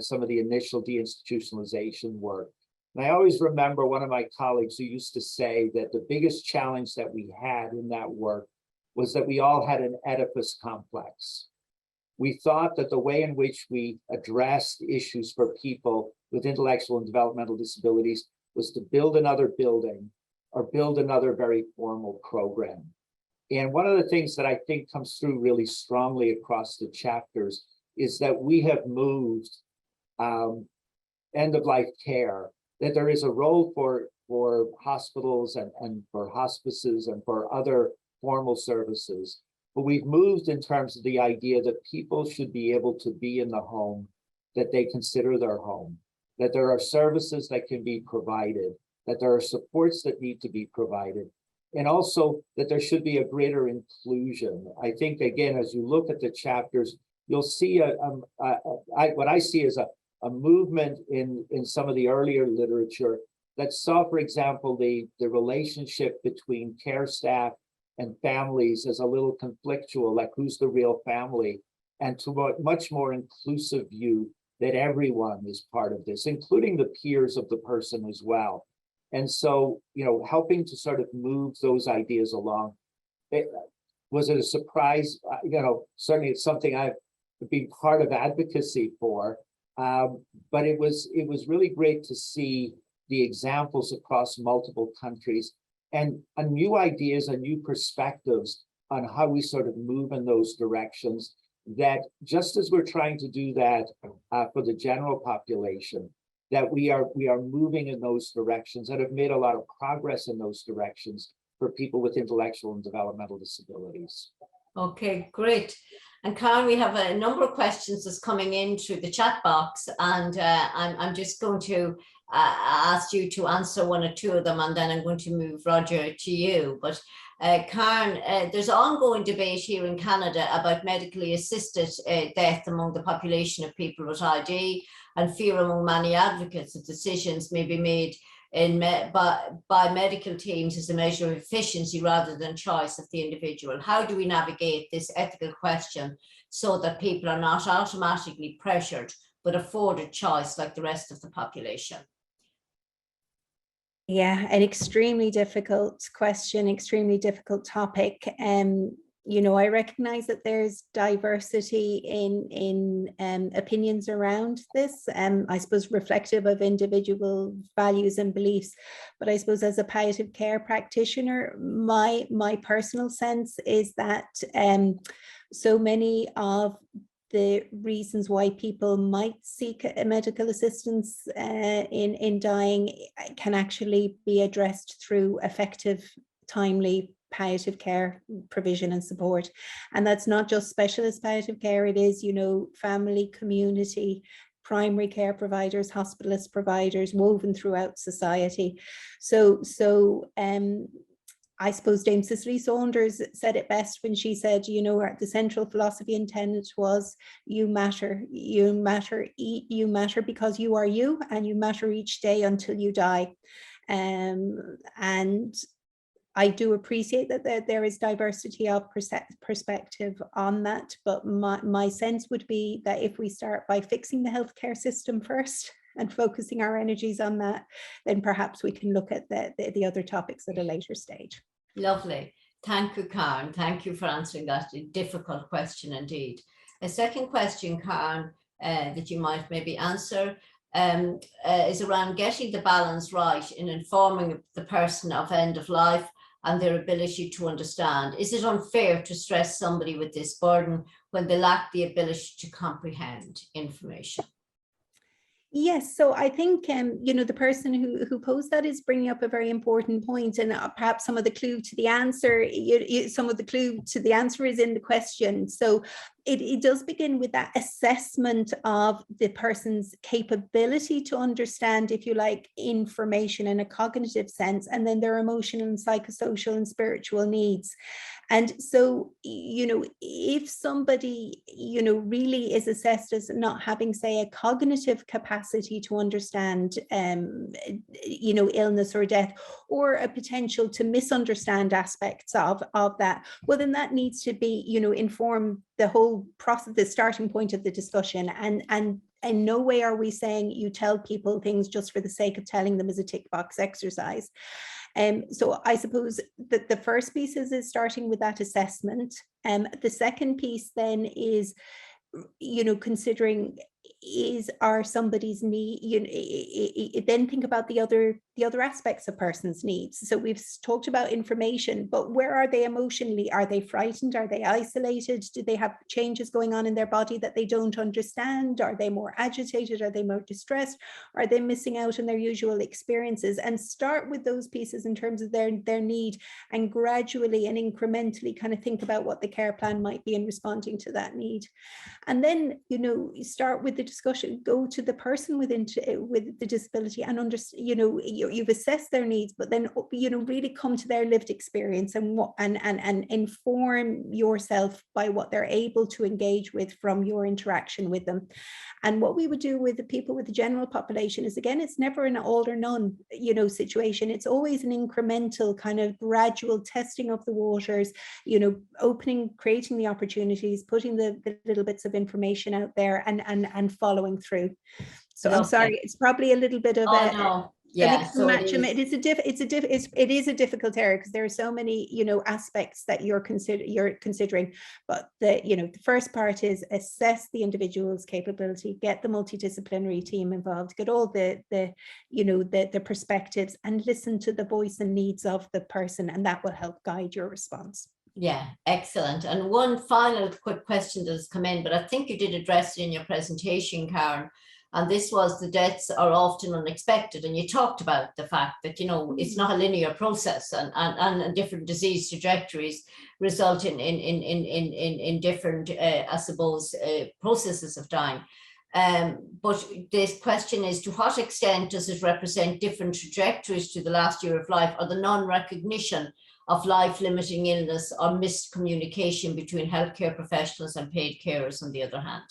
some of the initial deinstitutionalization work. And I always remember one of my colleagues who used to say that the biggest challenge that we had in that work was that we all had an Oedipus complex. We thought that the way in which we addressed issues for people with intellectual and developmental disabilities was to build another building or build another very formal program. And one of the things that I think comes through really strongly across the chapters is that we have moved end of life care, that there is a role for hospitals and for hospices and for other formal services. But we've moved in terms of the idea that people should be able to be in the home that they consider their home, that there are services that can be provided, that there are supports that need to be provided, and also that there should be a greater inclusion. I think, again, as you look at the chapters, you'll see what I see as a movement in some of the earlier literature that saw, for example, the relationship between care staff and families as a little conflictual, like who's the real family, and to a much more inclusive view that everyone is part of this, including the peers of the person as well. And so, you know, helping to sort of move those ideas along. Was it a surprise? You know, certainly it's something I've been part of advocacy for, but it was really great to see the examples across multiple countries and new ideas and new perspectives on how we sort of move in those directions, that just as we're trying to do that for the general population, that we are moving in those directions and have made a lot of progress in those directions for people with intellectual and developmental disabilities. Okay, great. And Karen, we have a number of questions that's coming in through the chat box, and I'm just going to asked you to answer one or two of them, and then I'm going to move Roger to you. But Karen, there's ongoing debate here in Canada about medically assisted death among the population of people with ID, and fear among many advocates that decisions may be made by medical teams as a measure of efficiency rather than choice of the individual. How do we navigate this ethical question so that people are not automatically pressured but afforded choice like the rest of the population? Yeah, an extremely difficult question, extremely difficult topic. You know, I recognize that there's diversity in opinions around this, I suppose reflective of individual values and beliefs. But I suppose as a palliative care practitioner, my personal sense is that so many of the reasons why people might seek a medical assistance in dying can actually be addressed through effective, timely palliative care provision and support. And that's not just specialist palliative care, it is, you know, family, community, primary care providers, hospitalist providers woven throughout society. So I suppose Dame Cicely Saunders said it best when she said, you know, the central philosophy and tenet was you matter because you are you, and you matter each day until you die. And I do appreciate that there is diversity of perspective on that, but my sense would be that if we start by fixing the healthcare system first and focusing our energies on that, then perhaps we can look at the other topics at a later stage. Lovely. Thank you, Karen. Thank you for answering that difficult question indeed. A second question, Karen, that you might maybe answer is around getting the balance right in informing the person of end of life and their ability to understand. Is it unfair to stress somebody with this burden when they lack the ability to comprehend information? Yes, so I think, you know, the person who posed that is bringing up a very important point, and perhaps some of the clue to the answer, some of the clue to the answer is in the question. So it does begin with that assessment of the person's capability to understand, if you like, information in a cognitive sense, and then their emotional and psychosocial and spiritual needs. And so, you know, if somebody, you know, really is assessed as not having, say, a cognitive capacity to understand, you know, illness or death, or a potential to misunderstand aspects of that, well, then that needs to be, you know, inform the whole process, the starting point of the discussion. And in no way are we saying you tell people things just for the sake of telling them as a tick box exercise. So I suppose that the first piece is starting with that assessment. The second piece then is, you know, considering are somebody's need, you know, then think about the other aspects of person's needs. So we've talked about information, but where are they emotionally? Are they frightened? Are they isolated? Do they have changes going on in their body that they don't understand? Are they more agitated? Are they more distressed? Are they missing out on their usual experiences? And start with those pieces in terms of their need, and gradually and incrementally kind of think about what the care plan might be in responding to that need. And then, you know, start with the discussion, go to the person with the disability and understand, you know, you've assessed their needs, but then, you know, really come to their lived experience and inform yourself by what they're able to engage with from your interaction with them. And what we would do with the people with the general population is, again, it's never an all or none, you know, situation. It's always an incremental kind of gradual testing of the waters, you know, opening, creating the opportunities, putting the little bits of information out there and following through. So okay. I'm sorry, it's probably a little bit of no. Yeah, so it is a difficult area because there are so many, you know, aspects that you're considering. But the first part is assess the individual's capability, get the multidisciplinary team involved, get all the perspectives, and listen to the voice and needs of the person, and that will help guide your response. Yeah, excellent. And one final quick question that has come in, but I think you did address it in your presentation, Karen. And this was, the deaths are often unexpected. And you talked about the fact that, you know, it's not a linear process, and different disease trajectories result in different, I suppose, processes of dying. But this question is, to what extent does it represent different trajectories to the last year of life, or the non-recognition of life-limiting illness or missed communication between healthcare professionals and paid carers on the other hand?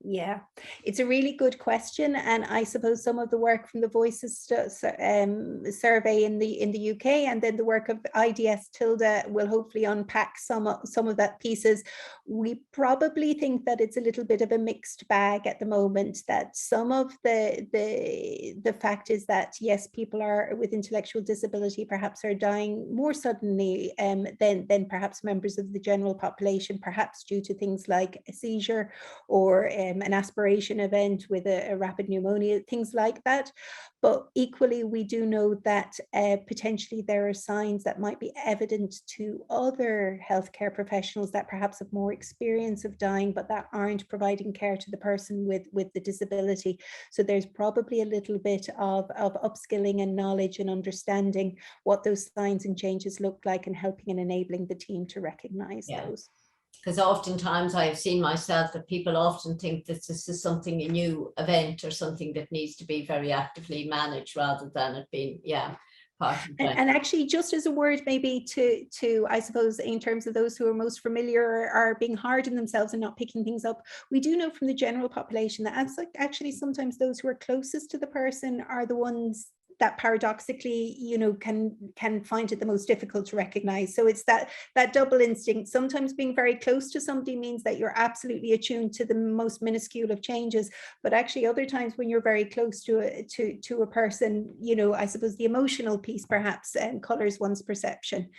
Yeah, it's a really good question, and I suppose some of the work from the Voices survey in the UK, and then the work of IDS-TILDA will hopefully unpack some of that pieces. We probably think that it's a little bit of a mixed bag at the moment. That some of the fact is that yes, people are with intellectual disability perhaps are dying more suddenly than perhaps members of the general population, perhaps due to things like a seizure or an aspiration event with a rapid pneumonia, things like that. But equally, we do know that potentially there are signs that might be evident to other healthcare professionals that perhaps have more experience of dying, but that aren't providing care to the person with the disability. So there's probably a little bit of upskilling and knowledge and understanding what those signs and changes look like, and helping and enabling the team to recognize those. Because oftentimes I've seen myself that people often think that this is something, a new event or something that needs to be very actively managed, rather than it being, part of the and actually, just as a word maybe to I suppose, in terms of those who are most familiar are being hard on themselves and not picking things up, we do know from the general population that actually sometimes those who are closest to the person are the ones that paradoxically, can find it the most difficult to recognize. So it's that double instinct. Sometimes being very close to somebody means that you're absolutely attuned to the most minuscule of changes, but actually other times when you're very close to a person, I suppose the emotional piece perhaps colors one's perception.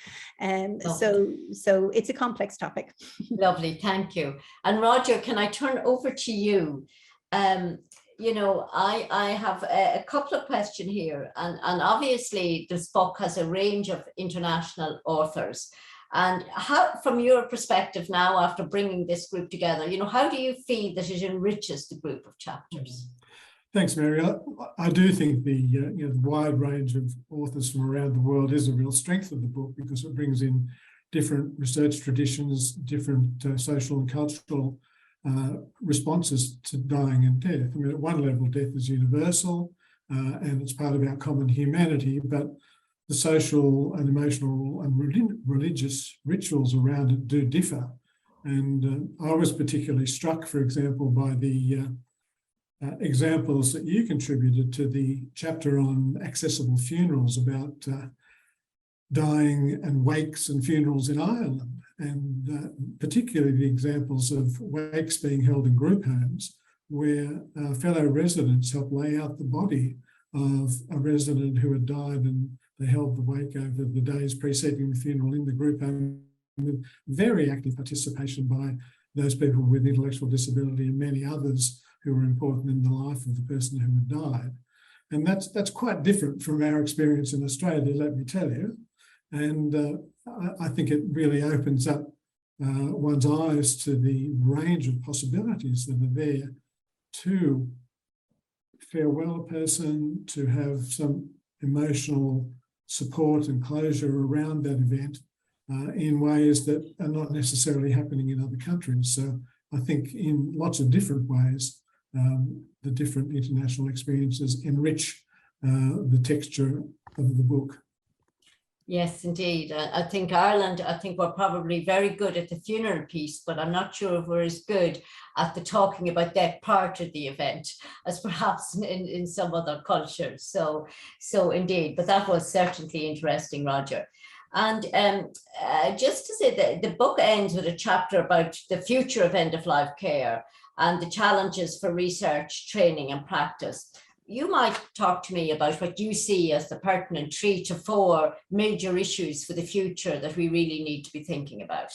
So it's a complex topic. Lovely, thank you. And Roger, can I turn over to you? I have a couple of questions here, and obviously this book has a range of international authors. And how, from your perspective now, after bringing this group together, how do you feel that it enriches the group of chapters? Thanks, Mary. I do think the wide range of authors from around the world is a real strength of the book, because it brings in different research traditions, different social and cultural responses to dying and death. I mean, at one level, death is universal and it's part of our common humanity, but the social and emotional and religious rituals around it do differ. And I was particularly struck, for example, by the examples that you contributed to the chapter on accessible funerals about dying and wakes and funerals in Ireland, and particularly the examples of wakes being held in group homes where fellow residents helped lay out the body of a resident who had died, and they held the wake over the days preceding the funeral in the group home, with very active participation by those people with intellectual disability and many others who were important in the life of the person who had died. And that's quite different from our experience in Australia, let me tell you. And I think it really opens up one's eyes to the range of possibilities that are there to farewell a person, to have some emotional support and closure around that event in ways that are not necessarily happening in other countries. So I think in lots of different ways, the different international experiences enrich the texture of the book. Yes, indeed. I think Ireland, we're probably very good at the funeral piece, but I'm not sure if we're as good at the talking about that part of the event as perhaps in some other cultures. So indeed, but that was certainly interesting, Roger. And just to say that the book ends with a chapter about the future of end-of-life care and the challenges for research, training and practice. You might talk to me about what you see as the pertinent 3 to 4 major issues for the future that we really need to be thinking about.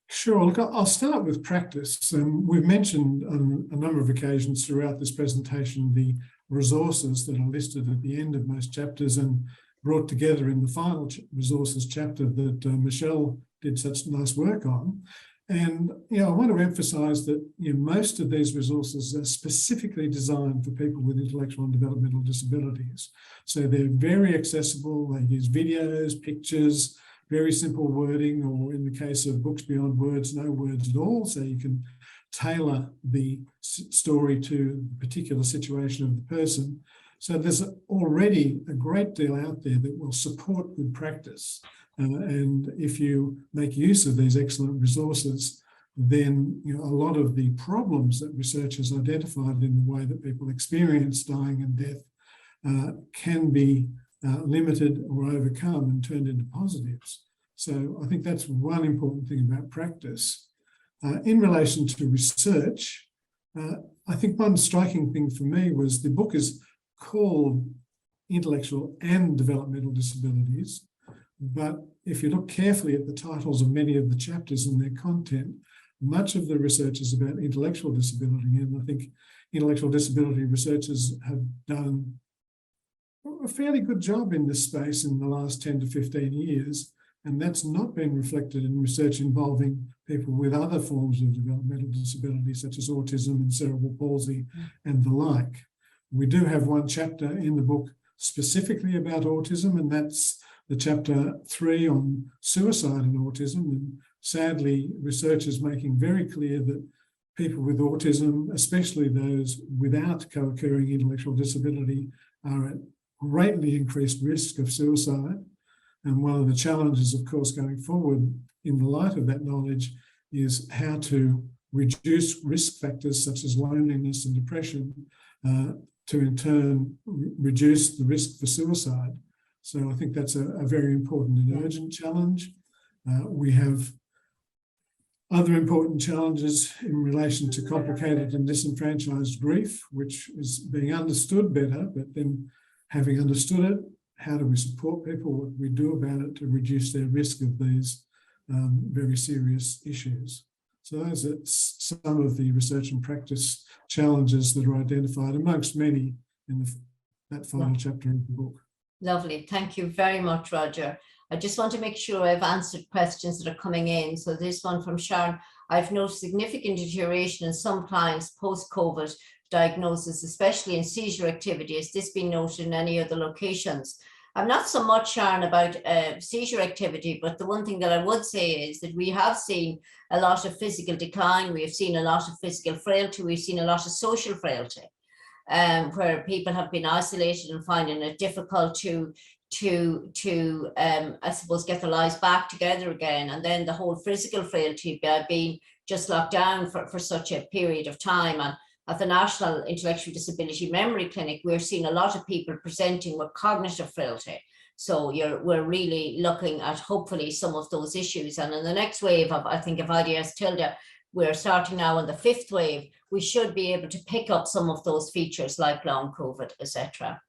Sure. Look, I'll start with practice. We've mentioned on a number of occasions throughout this presentation the resources that are listed at the end of most chapters and brought together in the final resources chapter that Michelle did such nice work on. And I want to emphasise that most of these resources are specifically designed for people with intellectual and developmental disabilities. So they're very accessible. They use videos, pictures, very simple wording, or in the case of books beyond words, no words at all. So you can tailor the story to the particular situation of the person. So there's already a great deal out there that will support good practice. And if you make use of these excellent resources, then a lot of the problems that researchers identified in the way that people experience dying and death can be limited or overcome and turned into positives. So I think that's one important thing about practice. In relation to research, I think one striking thing for me was the book is called Intellectual and Developmental Disabilities, but if you look carefully at the titles of many of the chapters and their content, much of the research is about intellectual disability, and I think intellectual disability researchers have done a fairly good job in this space in the last 10 to 15 years, and that's not been reflected in research involving people with other forms of developmental disability, such as autism and cerebral palsy and the like. We do have one chapter in the book specifically about autism, and that's the chapter 3 on suicide and autism. And sadly, research is making very clear that people with autism, especially those without co-occurring intellectual disability, are at greatly increased risk of suicide. And one of the challenges, of course, going forward in the light of that knowledge is how to reduce risk factors such as loneliness and depression to in turn reduce the risk for suicide. So I think that's a very important and urgent challenge. We have other important challenges in relation to complicated and disenfranchised grief, which is being understood better, but then having understood it, how do we support people? What do we do about it to reduce their risk of these very serious issues? So those are some of the research and practice challenges that are identified amongst many in that final chapter of the book. Lovely. Thank you very much, Roger. I just want to make sure I've answered questions that are coming in. So this one from Sharon: I've noticed significant deterioration in some clients post-COVID diagnosis, especially in seizure activity. Has this been noted in any other locations? I'm not so much, Sharon, about seizure activity, but the one thing that I would say is that we have seen a lot of physical decline. We have seen a lot of physical frailty. We've seen a lot of social frailty, where people have been isolated and finding it difficult to I suppose get their lives back together again. And then the whole physical frailty by being just locked down for such a period of time. And at the National Intellectual Disability Memory Clinic, we're seeing a lot of people presenting with cognitive frailty. So we're really looking at hopefully some of those issues. And in the next wave of, I think, of IDS-TILDA, we're starting now in the 5th wave, we should be able to pick up some of those features like long COVID, etc.